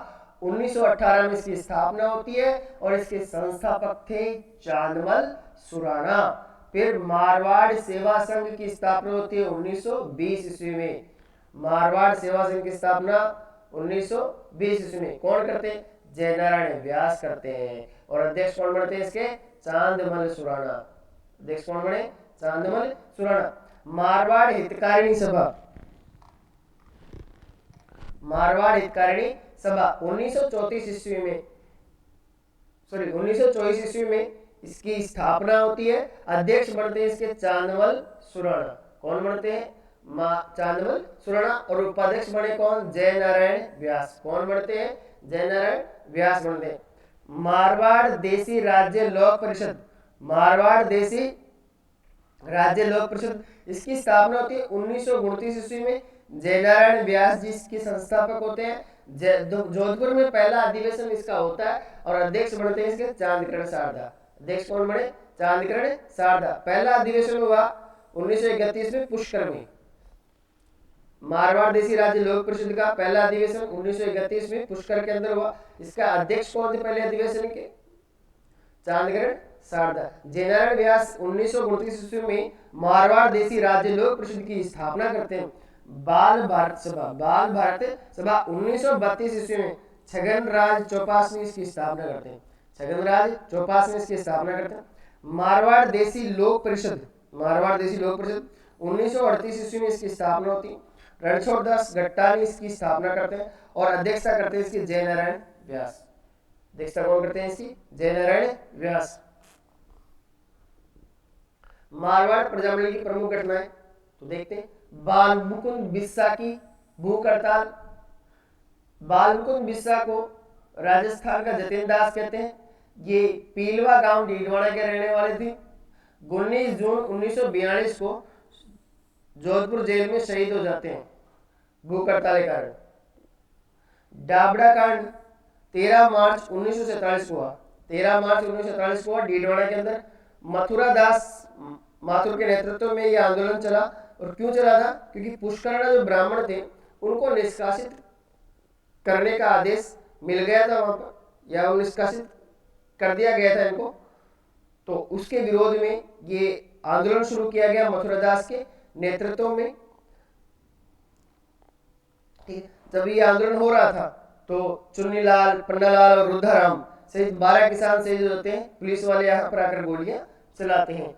1918 में इसकी स्थापना होती है और इसके संस्थापक थे चांदमल सुराणा। फिर मारवाड़ सेवा संघ की स्थापना होती है 1920 ईस्वी में। मारवाड़ सेवा संघ की स्थापना 1920 ईस्वी में कौन करते हैं? जयनारायण व्यास करते हैं। और अध्यक्ष कौन बनते हैं इसके? चांदमल सुराणा। अध्यक्ष कौन बने? चांदमल सुराणा। मारवाड़ हितकारिणी सभा, मारवाड़ हितकारिणी सभा 1934 ईस्वी में, सॉरी 1924 ईस्वी में इसकी स्थापना होती है। अध्यक्ष बनते हैं इसके चांदमल सुराणा। कौन बनते हैं? चांदमल सुराणा। और उपाध्यक्ष बने कौन? जयनारायण व्यास। कौन बनते हैं? जयनारायण व्यास बनते हैं। मारवाड़ देसी राज्य लोक परिषद, मारवाड़ देसी राज्य लोक परिषद, इसकी स्थापना होती है 1929 ईस्वी में। जयनारायण व्यास जी इसके संस्थापक होते हैं। जोधपुर में पहला अधिवेशन इसका होता है और अध्यक्ष बनते हैं इसके चांदकरण शारदा। अध्यक्ष कौन बने? चांदकरण शारदा। पहला अधिवेशन हुआ 1931 में पुष्कर में। मारवाड़ देसी राज्य लोक परिषद का पहला अधिवेशन 1931 में पुष्कर के अंदर हुआ। इसका अध्यक्ष कौन थे पहले अधिवेशन के? चांदकरण शारदा। जयनारायण व्यास 1929 ईस्वी में मारवाड़ देसी राज्य लोक परिषद की स्थापना करते हैं। बाल भारत सभा, बाल भारत सभा 1932 ईस्वी में छगन राज चौपासी इसकी स्थापना करते हैं। छगन राज चौपासी इसकी स्थापना करते हैं। मारवाड़ देसी लोक परिषद, मारवाड़ देसी लोक परिषद 1938 ईस्वी में इसकी स्थापना होती है। रणछोड़ दास गट्टानी इसकी स्थापना करते हैं और अध्यक्षता करते हैं इसकी जयनारायण व्यास। अध्यक्षता कौन करते हैं इसकी? जयनारायण व्यास। मारवाड़ प्रजामंडल की प्रमुख घटनाएं तो देखते हैं। बाल मुकुंद बिस्सा की भूख हड़ताल। बाल मुकुंद बिस्सा को राजस्थान का जतिन दास कहते हैं। ये पीलवा गांव डीडवाना के रहने वाले थे। 19 जून 1942 को जोधपुर जेल में शहीद हो जाते हैं भूख हड़ताल के कारण। डाबड़ा कांड 13 मार्च 1947 को हुआ। 13 मार्च 1947 को हुआ डीडवाना के अंदर। मथुरा दास माथुर के नेतृत्व में यह आंदोलन चला। और क्यों चला था? क्योंकि पुष्करण जो ब्राह्मण थे उनको निष्कासित करने का आदेश मिल गया था वहां पर, या वो निष्कासित कर दिया गया था इनको। तो उसके विरोध में ये आंदोलन शुरू किया गया मथुरा दास के नेतृत्व में। ठीक, जब ये आंदोलन हो रहा था तो चुन्नीलाल, पन्नालाल और रुद्धाराम सहित 12 किसान शहीद होते हैं। पुलिस वाले यहाँ पर आकर गोलियां चलाते हैं।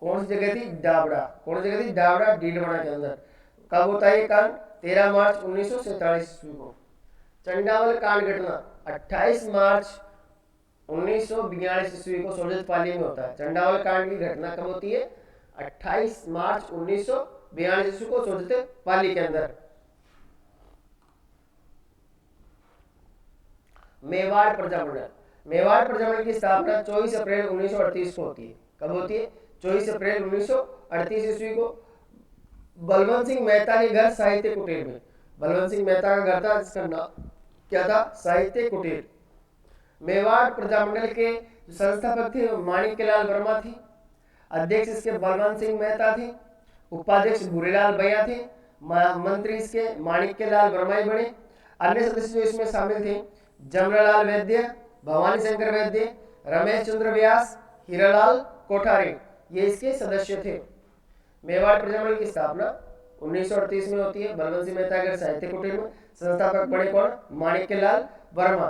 कौन सी जगह थी? डाबड़ा। कौन सी जगह थी? डाबड़ा डीडवाना के अंदर। कब होता है ये कांड? 13 मार्च 1947 ईस्वी को। चंडावल कांड घटना 28 मार्च 1942 ईस्वी को सोजत पाली में होता है। चंडावल कांड की घटना कब होती है? 28 मार्च 1942 ईस्वी को सोजत पाली के अंदर। मेवाड़ प्रजामंडल, मेवाड़ प्रजामंडल की स्थापना 24 अप्रैल 1938 को होती है। कब होती है? 24 अप्रैल 1938 ईस्वी को बलवंत सिंह मेहता के घर साहित्य कुटीर में। बलवंत सिंह मेहता का घर था जिसका नाम क्या था? साहित्य कुटीर। मेवाड़ प्रजामंडल के संस्थापक थे माणिक्यलाल वर्मा थे। अध्यक्ष इसके बलवंत सिंह मेहता थे। उपाध्यक्ष भूरेलाल भैया थे। मंत्री इसके माणिक्यलाल वर्मा ही बने। अन्य सदस्य जो इसमें शामिल थे जमनालाल वैद्य, भवानी शंकर वैद्य, रमेश चंद्र व्यास, हीरालाल कोठारी, ये इसके सदस्य थे। मेवाड़ प्रजामंडल की स्थापना 1938 में होती है बलवंत सिंह मेहता के साहित्य कुटीर में। संस्थापक बड़े कौन? माणिक्यलाल वर्मा।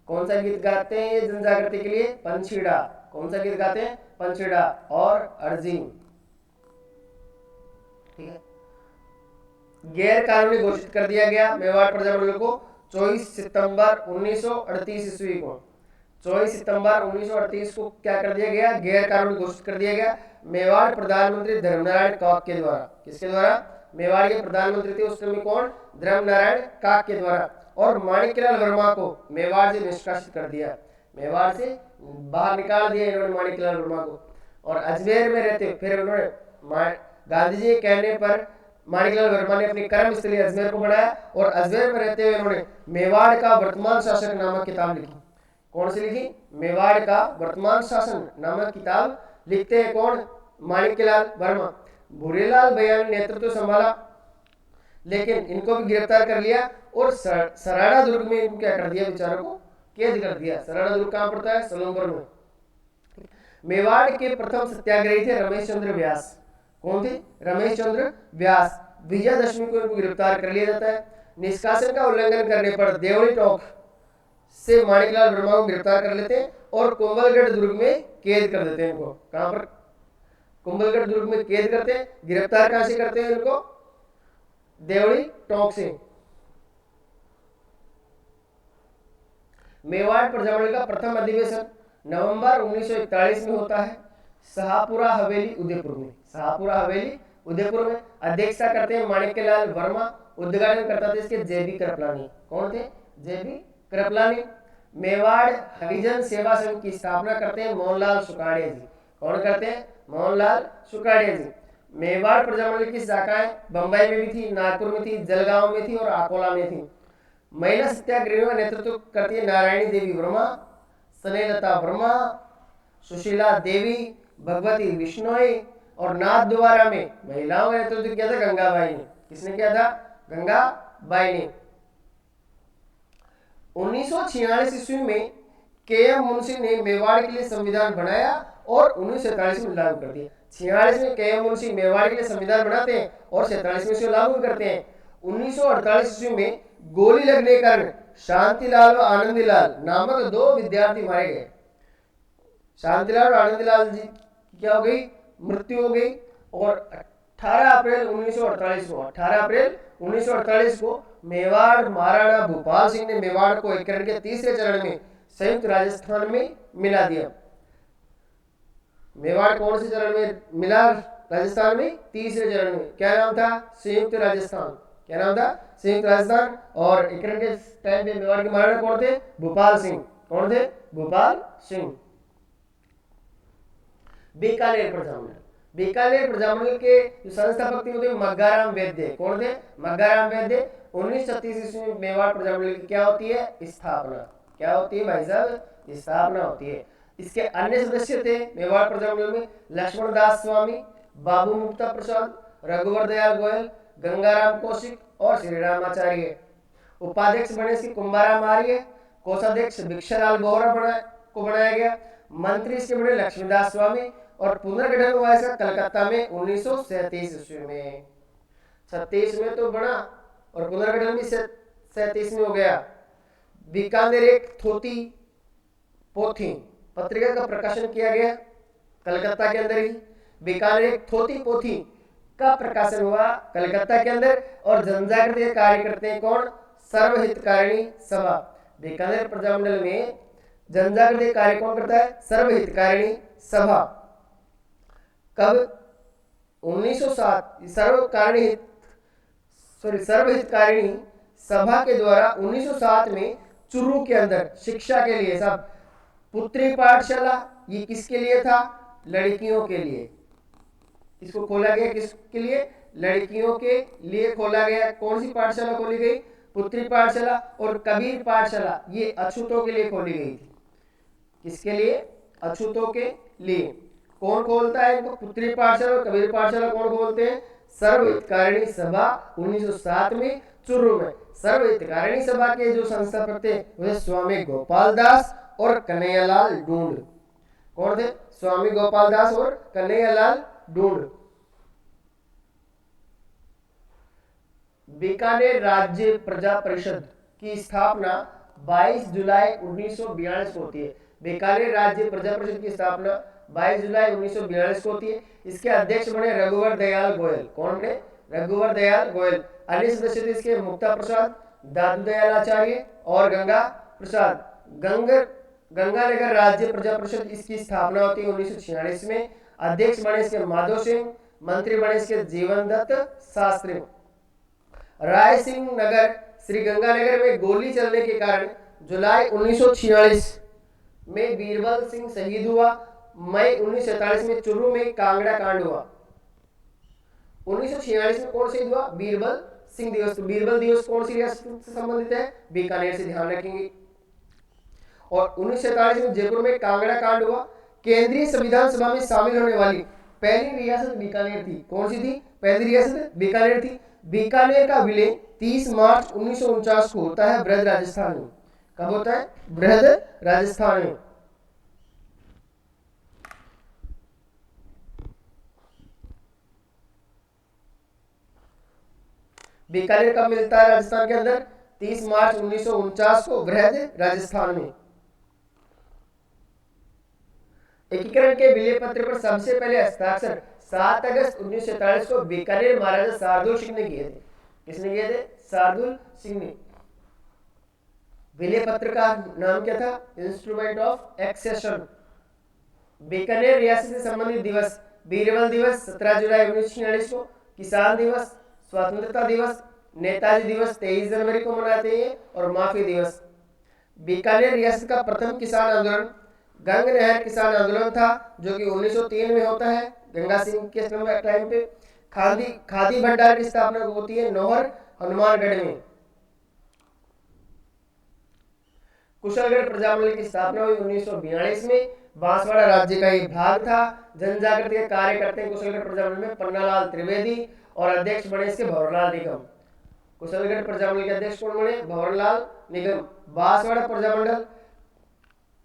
कौन सा गीत गाते हैं ये जनजागृति के लिए? पंछीड़ा। कौन सा गीत गाते हैं? पंछीड़ा और अर्जिन। ठीक है। गैर कानूनी घोषित कर दिया गया मेवाड़ प्रजामंडल को 24 सितंबर 1938 ईस्वी को। 24 सितंबर 1938 को क्या कर दिया गया? गैर कानूनी घोषित कर दिया गया मेवाड़ प्रधानमंत्री धर्मनारायण काक के द्वारा। किसके द्वारा? मेवाड़ के प्रधानमंत्री थे उस समय कौन? धर्मनारायण काक के द्वारा। और माणिक्यलाल वर्मा को मेवाड़ से निष्कासित कर दिया। मेवाड़ से बाहर निकाल दिया इन्होंने माणिक्यलाल वर्मा को। और अजमेर में रहते फिर उन्होंने गांधी जी के कहने पर माणिक्यलाल वर्मा ने अपनी कर्म स्थली अजमेर को बनाया और अजमेर में रहते हुए उन्होंने मेवाड़ का वर्तमान शासक नामक किताब लिखी। कौन सी लिखी? मेवाड़ का वर्तमान शासन नामक किताब लिखते हैं कौन? माणिक्यलाल वर्मा। भूरेलाल भैया ने नेतृत्व संभाला, लेकिन इनको भी गिरफ्तार कर लिया और सराड़ा दुर्ग में इनको क्या कर दिया? बेचारों को कैद कर दिया। सराड़ा दुर्ग कहां पड़ता है? सलूमपुर में। मेवाड़ के प्रथम सत्याग्रही थे रमेश चंद्र व्यास। कौन थे? रमेश चंद्र व्यास। विजयादशमी को इनको गिरफ्तार कर लिया जाता है। निष्कासन का उल्लंघन करने पर देवली टोक से माणिक्यलाल वर्मा को गिरफ्तार कर लेते हैं और कुंभलगढ़ दुर्ग में कैद कर देते हैं इनको। कहां पर? कुंभलगढ़ दुर्ग में कैद करते हैं। गिरफ्तार कहां से करते हैं इनको? देवली टोक से। मेवाड़ प्रजामंडल का प्रथम अधिवेशन नवंबर 1941 में होता है शाहपुरा हवेली उदयपुर में। शाहपुरा हवेली उदयपुर में। अध्यक्षता करते हैं माणिक्यलाल वर्मा। उद्घाटन करता थे इसके जेबी कृपलानी। कौन थे? जेबी कृपलानी। मेवाड़ हरिजन सेवा संघ की स्थापना करते हैं मोहनलाल सुकाड़िया जी। कौन करते हैं? मोहनलाल सुकाड़िया जी। मेवाड़ प्रजामंडल की शाखाएं बंबई में भी थी, नागपुर में थी, जलगांव में थी और अकोला में थी। महिला सत्याग्रहियों का नेतृत्व करती है नारायणी देवी वर्मा, स्नेहलता वर्मा, सुशीला देवी, भगवती विश्नोई और नाथ द्वारा में महिलाओं का नेतृत्व किया था गंगाबाई ने। किसने किया था? गंगाबाई ने। 1946 ईस्वी में के.एम. मुंशी ने मेवाड़ के लिए संविधान बनाया और 1947 में लागू कर दिया। 46 में के.एम. मुंशी मेवाड़ के लिए संविधान बनाते हैं और 47 में इसे लागू करते हैं। 1948 ईस्वी में गोली लगने के कारण शांतिलाल व आनंदीलाल नामक 2 विद्यार्थी मारे गए। शांतिलाल और आनंदीलाल जी क्या हो गई? मृत्यु हो गई। और 18 अप्रैल 1948 को मेवाड़ महाराणा भूपाल सिंह ने मेवाड़ को एकीकरण के तीसरे चरण में संयुक्त राजस्थान में मिला दिया। मेवाड़ कौन से चरण में मिला? राजस्थान में तीसरे चरण में। क्या नाम था? संयुक्त राजस्थान। क्या नाम था? संयुक्त राजस्थान। और एकीकरण के टाइम पे मेवाड़ के महाराणा कौन थे? भूपाल सिंह। कौन थे? भूपाल सिंह। बीकानेर प्रजामंडल। बीकानेर प्रजामंडल के जो संस्थापक थे मग्गाराम वैद्य। कौन थे? मग्गाराम वैद्य। 1936 ईस्वी में मेवाड़ प्रजामंडल की क्या होती है? स्थापना। क्या होती है भाई साहब? स्थापना होती है। इसके अन्य सदस्य थे मेवाड़ प्रजामंडल में लक्ष्मण दास स्वामी, बाबू मुक्ता प्रसाद, रघुवर दयाल गोयल, गंगाराम कौशिक और श्री रामाचार्य। उपाध्यक्ष बने इसके कुंभाराम आर्य। कोषाध्यक्ष भिक्षालाल बोहरा को बनाया गया। मंत्री इसके बने लक्ष्मीदास स्वामी और पुनर्गठन हुआ इसका कलकत्ता में 1937 ईस्वी में। 36 में तो बना और पुनर्गठन भी 37 में हो गया। बीकानेर एक थोती पोथी पत्रिका का प्रकाशन किया गया कलकत्ता के अंदर ही। बीकानेर एक थोती पोथी का प्रकाशन हुआ कलकत्ता के अंदर। और जनजागृति कार्य करते हैं कौन? सर्वहितकारिणी सभा। बीकानेर प्रजामंडल में जनजागृति कार्य कौन करता है? सर्वहितकारिणी सभा। कब? 1907 सर्वहितकारिणी सभा के द्वारा 1907 में चुरू के अंदर शिक्षा के लिए सब पुत्री पाठशाला। ये किसके लिए था? लड़कियों के लिए। इसको खोला गया किसके लिए? लड़कियों के लिए खोला गया। कौन सी पाठशाला खोली गई? पुत्री पाठशाला और कबीर पाठशाला। ये अछूतों के लिए खोली गई थी। किसके लिए? अछूतों के लिए। कौन खोलता है इनको? पुत्री पाठशाला और कबीर पाठशाला कौन खोलते हैं? सर्वहितकारिणी सभा 1907 में चुरू में। सर्वहितकारिणी सभा के जो संस्थापक थे वे स्वामी गोपाल दास और कन्हैयालाल ढूंढ। कौन थे? स्वामी गोपाल दास और कन्हैयालाल ढूंढ। बीकानेर राज्य प्रजा परिषद की स्थापना 22 जुलाई 1942 को होती है। बीकानेर राज्य प्रजा परिषद की स्थापना 22 जुलाई 1942 को होती है। इसके अध्यक्ष बने रघुवर दयाल गोयल। कौन बने? रघुवर दयाल गोयल। अन्य सदस्य थे इसके मुक्ता प्रसाद, दादू दयाल आचार्य और गंगा प्रसाद। गंगानगर राज्य प्रजा परिषद इसकी स्थापना होती है 1946 में। अध्यक्ष बने इसके माधो सिंह, मंत्री बने इसके जीवन दत्त शास्त्री। राय सिंह नगर श्रीगंगानगर में गोली चलने के कारण जुलाई 1946 में बीरबल सिंह शहीद हुआ। मई 1947 में चुरू में कांगड़ा कांड हुआ। 1946 में कौन शहीद हुआ? बीरबल सिंह दिवस। तो बीरबल दिवस कौन सी रियासत से संबंधित है? बीकानेर से, ध्यान रखेंगे। और 1947 में जयपुर में कांगड़ा कांड हुआ। केंद्रीय संविधान सभा में शामिल होने वाली पहली रियासत बीकानेर थी। कौन सी थी? पहली रियासत बीकानेर थी। बीकानेर का विलय 30 मार्च 1949 को होता है बृहद राजस्थान में। कब होता है? बृहद राजस्थान में। बीकानेर कब मिलता है राजस्थान के अंदर? 30 मार्च 1949 को बृहद राजस्थान में। एकीकरण के विलय पत्र पर सबसे पहले हस्ताक्षर 7 अगस्त 1947 को बीकानेर महाराजा शार्दुल सिंह ने किए थे। किसने किए थे? शार्दुल सिंह ने। विलय पत्र का नाम क्या था? Instrument of accession. बीकानेर रियासत से संबंधित दिवस: बीरबल दिवस 17 जुलाई 1946 को, किसान दिवस, स्वतंत्रता दिवस, नेताजी दिवस 23 जनवरी को मनाते हैं, और माफी दिवस। बीकानेर रियासत का प्रथम किसान आंदोलन गंग नहर किसान आंदोलन था, जो कि 1903 में होता है, गंगा सिंह के टाइम पे। खादी भंडार की स्थापना होती है नौहर हनुमानगढ़ में। कुशलगढ़ प्रजामंडल की स्थापना हुई 1942 में। बांसवाड़ा राज्य का एक भाग था। जनजागृति के कार्य करते हैं कुशलगढ़ प्रजामंडल में पन्नालाल त्रिवेदी, और अध्यक्ष बने इसके भंवरलाल निगम। कुशलगढ़ प्रजामंडल के अध्यक्ष कौन बने? भंवरलाल निगम। बांसवाड़ा प्रजामंडल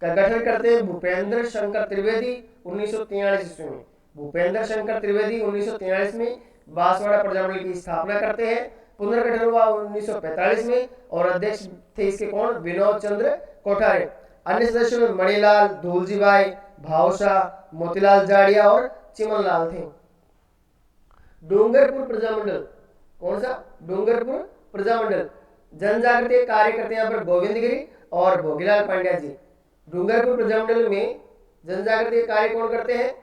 का गठन करते हैं भूपेंद्र शंकर त्रिवेदी 1943 ईस्वी में। भूपेंद्र शंकर त्रिवेदी 1943 में बांसवाड़ा प्रजामंडल की स्थापना करते हैं। पुनर्गठन हुआ 1945 में, और अध्यक्ष थे इसके कौन? विनोद चंद्र कोठारे। अन्य सदस्यों में मणिलाल, धूलजीबाई, भावशाह, मोतीलाल जाड़िया और चिमनलाल थे। डूंगरपुर प्रजामंडल, कौन सा? डूंगरपुर प्रजामंडल। जनजागृति कार्य करते हैं यहाँ पर गोविंदगिरी और भोगीलाल पांड्या जी। डूंगरपुर प्रजामंडल में जनजागृति कार्य कौन करते हैं?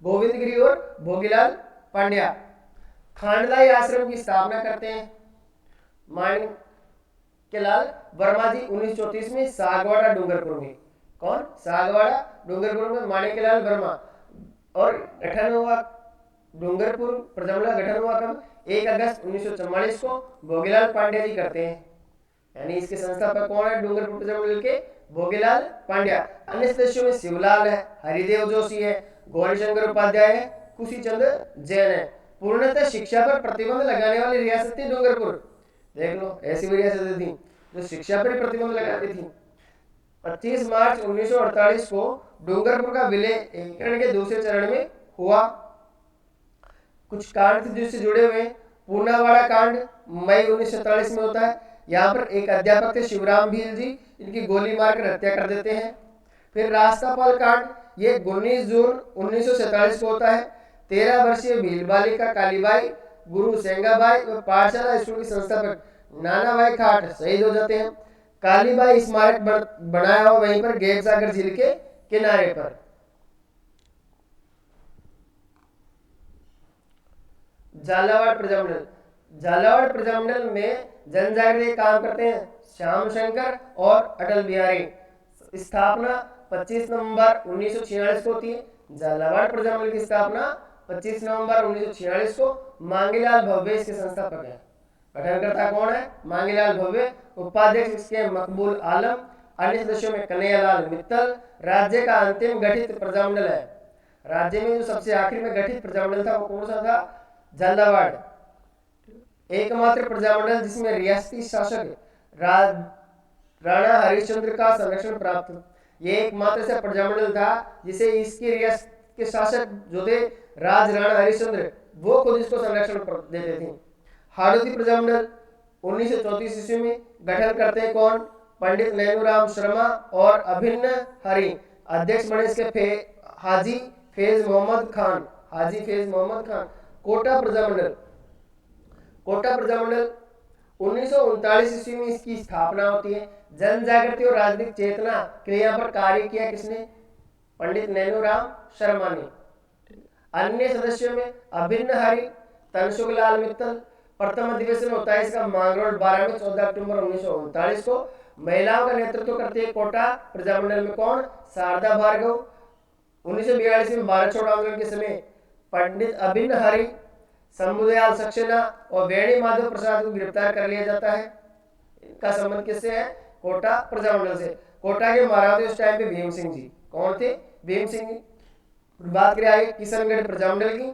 गोविंदगिरी और भोगीलाल पांड्या। खांडलाई आश्रम की स्थापना करते हैं माणिक्यलाल वर्मा जी 1934 में सागवाड़ा डूंगरपुर में। कौन? सागवाड़ा डूंगरपुर में माणिक्यलाल वर्मा। और गठन हुआ डूंगरपुर प्रजामंडल गठन हुआ कब? 1 अगस्त 1944 को भोगीलाल पांड्या जी करते हैं। यानी इसके संस्थापक कौन है डूंगरपुर प्रजामंडल के? भोगीलाल पांड्या। अन्य सदस्यों में शिवलाल है, हरिदेव जोशी है, गौरीशंकर उपाध्याय है, खुशीचंद जैन है। पूर्णतः शिक्षा पर प्रतिबंध लगाने वाली रियासत थी डूंगरपुर। देख लो, ऐसी भी रियासतें थी जो शिक्षा पर प्रतिबंध लगाती थी। 25 मार्च 1948 को डूंगरपुर का विलय एकीकरण के दूसरे चरण में हुआ। कुछ कांड थे जिससे जुड़े हुए। पूनावाड़ा कांड मई 1947 में होता है। यहाँ पर एक अध्यापक थे शिवराम भील जी, इनकी गोली मारकर हत्या कर देते हैं। फिर रास्तापाल कांड, ये 19 जून 1947 को होता है। 13 वर्षीय भील बालिका कालीबाई, गुरु सेंगाबाई व पाठशाला स्कूल की संस्थापक नानाभाई खाट शहीद हो जाते हैं। कालीबाई स्मारक बनाया हुआ वहीं पर गेपसागर झील के किनारे पर। झालावाड़ प्रजामंडल, झालावाड़ प्रजामंडल में जनजागृति काम करते हैं श्याम शंकर और अटल बिहारी। स्थापना 25 नवंबर 1946 को होती है। झालावाड़ प्रजामंडल की स्थापना 25 नवंबर 1946 को मांगीलाल भव्य इसके संस्थापक है। गठनकर्ता कौन है? मांगीलाल भव्य। उपाध्यक्ष इसके मकबूल आलम। अन्य सदस्यों में कन्हैयालाल मित्तल। राज्य का अंतिम गठित प्रजामंडल है। राज्य में जो सबसे आखिर में गठित प्रजामंडल था वो कौन सा था? झालावाड़। एकमात्र प्रजामंडल जिसमें रियासती शासक राणा हरिश्चंद्र का संरक्षण प्राप्त। ये एकमात्र ऐसा प्रजामंडल था जिसे इसकी रियासत के शासक जो थे राणा हरिश्चंद्र, वो खुद इसको संरक्षण देते थे। हाड़ौती प्रजामंडल 1934 ईस्वी में गठन करते हैं कौन? पंडित नैनूराम शर्मा और अभिन्न हरि। अध्यक्ष बने इसके हाजी फैज मोहम्मद खान। हाजी फैज मोहम्मद खान। कोटा प्रजामंडल, कोटा प्रजामंडल 1939 ईस्वी में इसकी स्थापना होती है। जनजागृति और राजनीतिक चेतना के लिए यहाँ पर कार्य किया किसने? पंडित नैनूराम शर्मा ने। अन्य सदस्यों में अभिन्न हरि, तनसुखलाल मित्तल, प्रथम अधिवेशन होता है इसका मांगरोल 12 में 14 अक्टूबर 1939 को। महिलाओं का नेतृत्व करती है कोटा प्रजामंडल में कौन? शारदा भार्गव। 1942 में भारत छोड़ो आंदोलन के समय पंडित अभिन्न हरि, शंभुदयाल सक्सेना और वेणी माधव प्रसाद को गिरफ्तार कर लिया जाता है। इनका संबंध किससे है? कोटा प्रजामंडल से। कोटा के महाराज उस टाइम पे भीम सिंह जी। कौन थे? भीम सिंह जी। बात करें आगे किशनगढ़ प्रजामंडल की,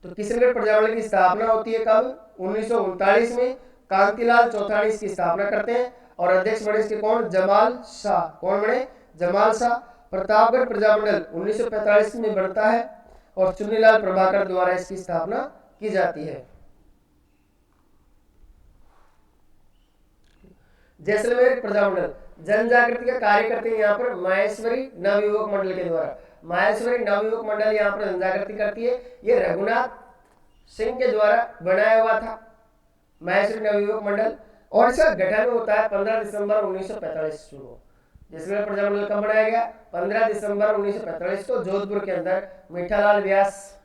तो किशनगढ़ प्रजामंडल की स्थापना होती है कब? 1939 में। कांतिलाल चौथानी इसकी स्थापना करते हैं और अध्यक्ष बने इसके कौन? जमाल शाह। कौन बने? जमाल शाह। प्रतापगढ़ प्रजामंडल 1945 में बनता है और चुन्नीलाल प्रभाकर द्वारा इसकी स्थापना की जाती है। जैसलमेर प्रजामंडल जन जागृति का कार्य करते हैं यहाँ पर माहेश्वरी नवयुवक मंडल के द्वारा। माहेश्वरी नवयुवक मंडल यहाँ पर जन जागृति करती है। ये रघुनाथ सिंह के द्वारा बनाया हुआ था माहेश्वरी नवयुवक मंडल, और इसका गठन होता है 15 दिसंबर 1945 को। जैसलमेर प्रजामंडल कब बनाया गया? 15 दिसंबर 1945 को जोधपुर के अंदर। मीठालाल व्यास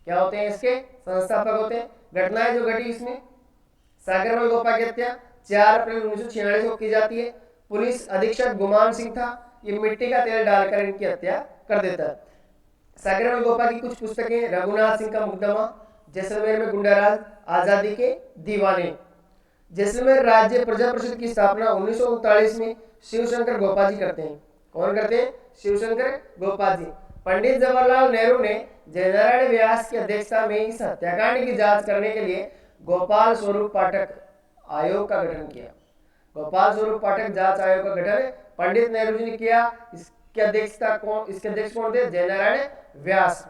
क्या होते हैं? इसके संस्थापक होते हैं। घटनाएं जो घटी इसमें, सागरमल गोपा की हत्या 4 अप्रैल 1946 को की जाती है। पुलिस अधीक्षक गुमान सिंह था, ये मिट्टी का तेल डालकर इनकी हत्या कर देता है। सागरमल गोपा की कुछ पुस्तकें, रघुनाथ सिंह का मुकदमा, जैसलमेर में गुंडाराज, आजादी के दीवाने। जैसलमेर राज्य प्रजा परिषद की स्थापना 1939 में शिवशंकर गोपा जी करते हैं। कौन करते हैं? शिवशंकर गोपा जी। पंडित जवाहरलाल नेहरू ने जयनारायण व्यास की अध्यक्षता में इस हत्याकांड की जांच करने के लिए गोपाल स्वरूप पाठक आयोग का गठन किया। गोपाल स्वरूप पाठक जांच आयोग का गठन पंडित नेहरू जी ने किया। इसके अध्यक्ष कौन थे? जयनारायण व्यास।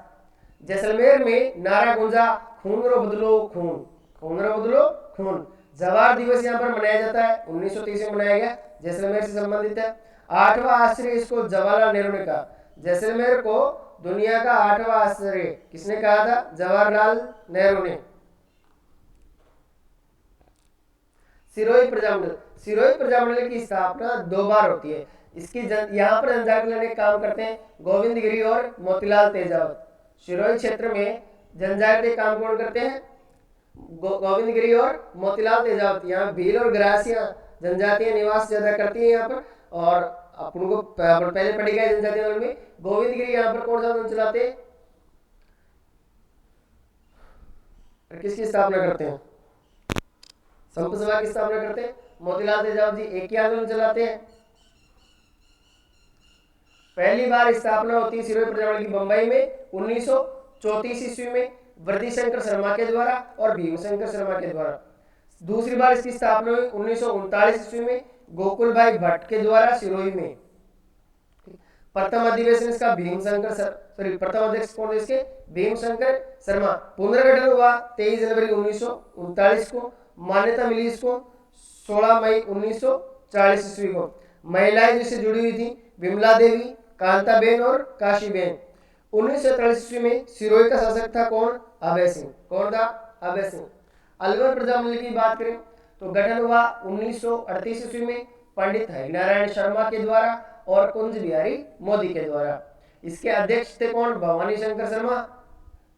जैसलमेर में नारा गूंजा, खून रो बदलो खून, खून रो बदलो खून। जवाहर दिवस यहाँ पर मनाया जाता है, 1930 में मनाया गया, जैसलमेर से संबंधित है। 8वां आश्चर्य इसको जवाहरलाल नेहरू ने कहा। जैसलमेर को दुनिया का 8वां आश्चर्य किसने कहा था? जवाहरलाल नेहरू ने। सिरोही प्रजामंडल, सिरोही प्रजामंडल की स्थापना 2 बार होती है। इसकी यहाँ पर जनजागृति लाने का काम करते हैं गोविंद गिरी और मोतीलाल तेजावत। सिरोही क्षेत्र में जनजागृति काम कौन करते हैं? गोविंद गिरी और मोतीलाल तेजावत। यहाँ भील और ग्रासिया जनजातियां निवास ज्यादा करती हैं यहाँ पर, और अपन को पहले पढ़ी गई जनजातियों में गोविंद गिरी यहाँ पर कौन सा आंदोलन चलाते हैं? किसकी स्थापना करते हैं? संप सभा की स्थापना करते हैं। मोतीलाल तेजावत जी एक ही आंदोलन चलाते हैं। पहली बार स्थापना होती है सिरोही प्रजामंडल की बंबई में 1934 ईस्वी में वृद्धिशंकर शर्मा के द्वारा और भीमशंकर शर्मा के द्वारा। दूसरी बार इसकी स्थापना हुई 1939 ईस्वी में गोकुल भाई भट्ट के द्वारा सिरोही में। प्रथम अधिवेशन इसका प्रथम अध्यक्ष कौन थे इसके? भीमशंकर शर्मा। पुनर्गठन हुआ 23 जनवरी 1939 को। मान्यता मिली इसको 16 मई 1940 ईस्वी को। महिलाएं जिससे जुड़ी हुई थी विमला देवी, कांताबेन और काशीबेन। 1943 ईस्वी में सिरोही का शासक था कौन? अभय सिंह। कौन था? अभय सिंह। अलवर प्रजामंडल की बात करें तो गठन हुआ 1938 ईस्वी में पंडित हरिनारायण शर्मा के द्वारा और कुंज बिहारी मोदी के द्वारा। इसके अध्यक्ष थे कौन? भवानी शंकर शर्मा।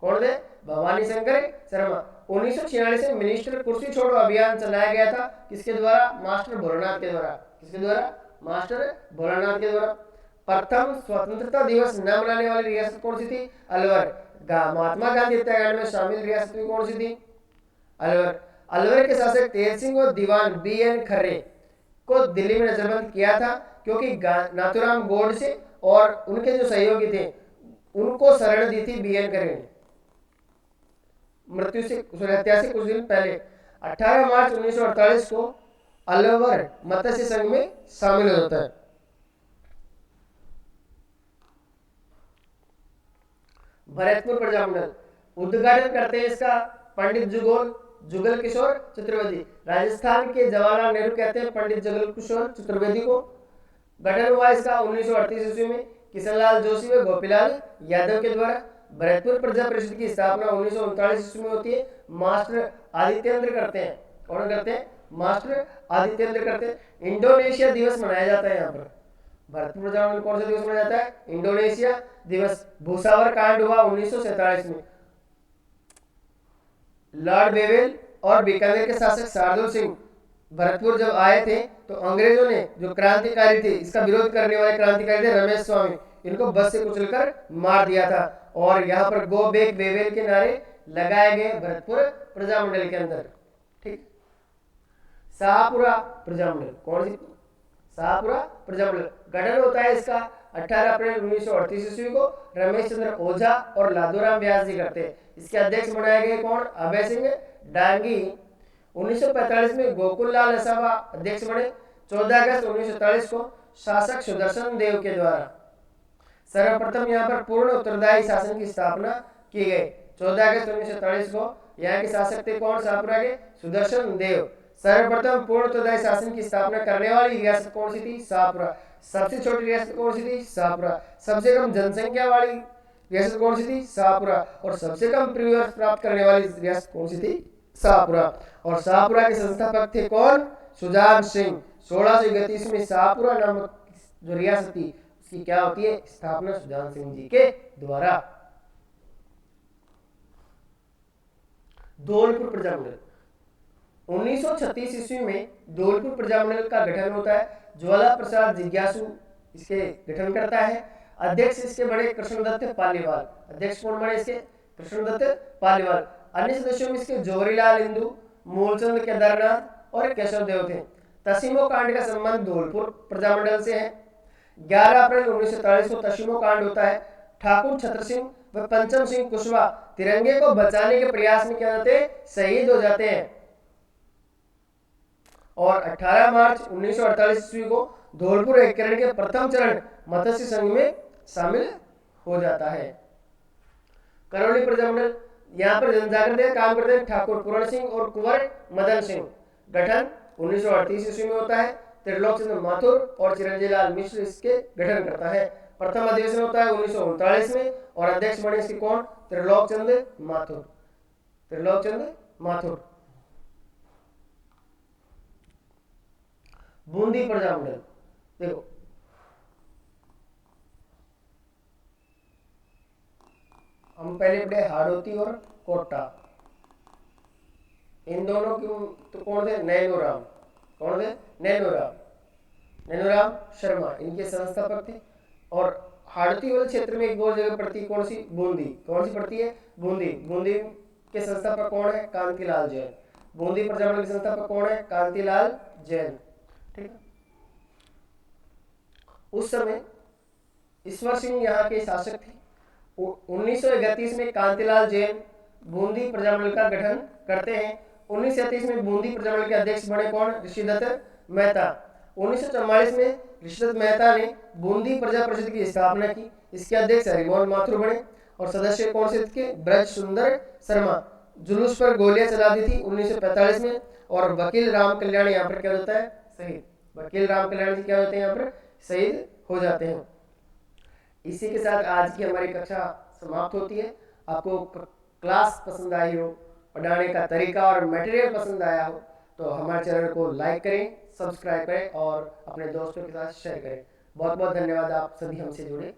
कौन थे? भवानी शंकर शर्मा। 1946 में मिनिस्टर कुर्सी छोड़ो अभियान चलाया गया था, किसके द्वारा? मास्टर भोलानाथ के द्वारा। किसके द्वारा? मास्टर भोलानाथ के द्वारा। प्रथम स्वतंत्रता दिवस न मनाने वाली रियासत कौन सी थी? अलवर। महात्मा गांधी हत्याकांड में शामिल रियासत कौन सी थी? अलवर। अलवर के शासक तेज सिंह और दीवान BN खर्रे को दिल्ली में नजरबंद किया था, क्योंकि नाथुराम गोडसे और उनके जो सहयोगी थे उनको शरण दी थी BN खर्रे ने मृत्यु से हत्या से कुछ दिन पहले। 18 मार्च 1948 को अलवर मत्स्य संघ में शामिल हो जाता है। भरतपुर प्रजामंडल उद्घाटन करते हैं इसका पंडित जुगल किशोर चतुर्वेदी। राजस्थान के जवाहरलाल नेहरू कहते हैं पंडित जुगल किशोर चतुर्वेदी को। गठन हुआ इसका 1938 ईस्वी में किशनलाल जोशी व गोपीलाल यादव के द्वारा। भरतपुर प्रजा परिषद की स्थापना 1939 ईस्वी में होती है। मास्टर आदित्येंद्र करते हैं। कौन करते हैं? मास्टर आदित्येंद्र करते हैं। इंडोनेशिया दिवस मनाया जाता है यहाँ पर। भरतपुर प्रजामंडल कौन सा दिवस मनाया जाता है? इंडोनेशिया दिवस। भूसावर कांड हुआ 1947 में। लॉर्ड वेवेल और बीकानेर के शासक शार्दुल सिंह भरतपुर जब आए थे तो अंग्रेजों ने जो क्रांतिकारी थे, इसका विरोध करने वाले क्रांतिकारी थे रमेश स्वामी, इनको बस से कुचलकर मार दिया था। और यहाँ पर गो बैक वेवेल के नारे लगाए गए भरतपुर प्रजामंडल के अंदर। ठीक, शाहपुरा प्रजामंडल, कौन सी? शाहपुरा प्रजामंडल गठन होता है इसका 18 अप्रैल 1938 ईस्वी को रमेश चंद्र ओझा और लादूराम व्यास जी करते हैं। इसके अध्यक्ष बनाए गए कौन? अभय सिंह डांगी। 1945 में गोकुल लाल असावा अध्यक्ष बने। 14 अगस्त 1943 को शासक सुदर्शन देव के द्वारा सर्वप्रथम यहाँ पर पूर्ण उत्तरदायी शासन की स्थापना की गई। 14 अगस्त 1943 को यहाँ के शासक थे कौन? शाहपुरा के सुदर्शन देव। सर्वप्रथम पूर्ण उत्तरदायी शासन की स्थापना करने वाली रियासत कौन सी थी? शाहपुरा। सबसे छोटी रियासत कौन सी थी? शाहपुरा। सबसे कम जनसंख्या वाली रियासत कौन सी थी? शाहपुरा। और सबसे कम प्रीवियर्स प्राप्त करने वाली रियासत कौन सी थी? शाहपुरा। और शाहपुरा के संस्थापक थे कौन? सुजान सिंह। 1631 में शाहपुरा नामक जो रियासत थी उसकी क्या होती है? स्थापना सुजान सिंह जी के द्वारा। धौलपुर प्रजामंडल 1936 ईस्वी में धौलपुर प्रजामंडल का गठन होता है। ज्वाला प्रसाद जिज्ञासु इसके गठन करता है। अध्यक्ष इसके बड़े कृष्णदत्त पालीवाल। अध्यक्ष कौन बने इसके? कृष्णदत्त पालीवाल। अन्य सदस्यों में इसके जौहरीलाल इंदू, मूलचंद केदारनाथ और केशव देव थे। तसीमो कांड का संबंध धौलपुर प्रजामंडल से है। 11 अप्रैल 1943 को तसीमो कांड होता है। ठाकुर छत्र सिंह व पंचम सिंह कुशवाहा तिरंगे को बचाने के प्रयास में क्या होते हैं? शहीद हो जाते हैं। और 18 मार्च 1948 ईस्वी को धौलपुर एकीकरण के प्रथम चरण मत्स्य संघ में शामिल हो जाता है। करौली प्रजामंडल यहाँ पर जनजागरण का काम करते हैं ठाकुर पूरण सिंह और कुंवर मदन सिंह। गठन 1938 ईस्वी में होता है। त्रिलोक चंद्र माथुर और चिरंजीव लाल मिश्र इसके गठन करता है। प्रथम अधिवेशन होता है 1939 में और अध्यक्ष बने इसके कौन? त्रिलोक चंद्र माथुर। त्रिलोक चंद्र माथुर। बूंदी प्रजामंडल देखो, हम पहले पढ़े हाड़ौती और कोटा। इन दोनों की तो कौन थे? नैनोराम। कौन थे? नैनोराम शर्मा इनके संस्थापक थे। और हाड़ौती वाले क्षेत्र में एक और जगह पड़ती है, कौन सी? बूंदी। कौन सी पड़ती है? बूंदी। बूंदी के संस्थापक कौन है? कांतिलाल जैन। बूंदी प्रजामंडल के संस्थापक कौन है? कांतिलाल जैन। ठीक है। उस समय ईश्वर सिंह यहाँ के शासक थे। 1931 में कांतिलाल जैन बूंदी प्रजामंडल का गठन करते हैं। 1937 में बूंदी प्रजामंडल के अध्यक्ष बने कौन? ऋषिदत्त मेहता। 1944 में ऋषिदत्त मेहता ने बूंदी प्रजा परिषद की स्थापना की। इसके अध्यक्ष हरिमोहन माथुर बने और सदस्य कौन से थे? ब्रज सुंदर शर्मा। जुलूस पर गोलियां चला दी थी 1945 में। और वकील राम कल्याण यहाँ पर क्या होता है? शहीद। वकील राम कल्याण जी क्या होते हैं? यहाँ पर शहीद हो जाते हैं। इसी के साथ आज की हमारी कक्षा समाप्त होती है। आपको क्लास पसंद आई हो, पढ़ाने का तरीका और मटेरियल पसंद आया हो तो हमारे चैनल को लाइक करें, सब्सक्राइब करें और अपने दोस्तों के साथ शेयर करें। बहुत बहुत धन्यवाद, आप सभी हमसे जुड़े।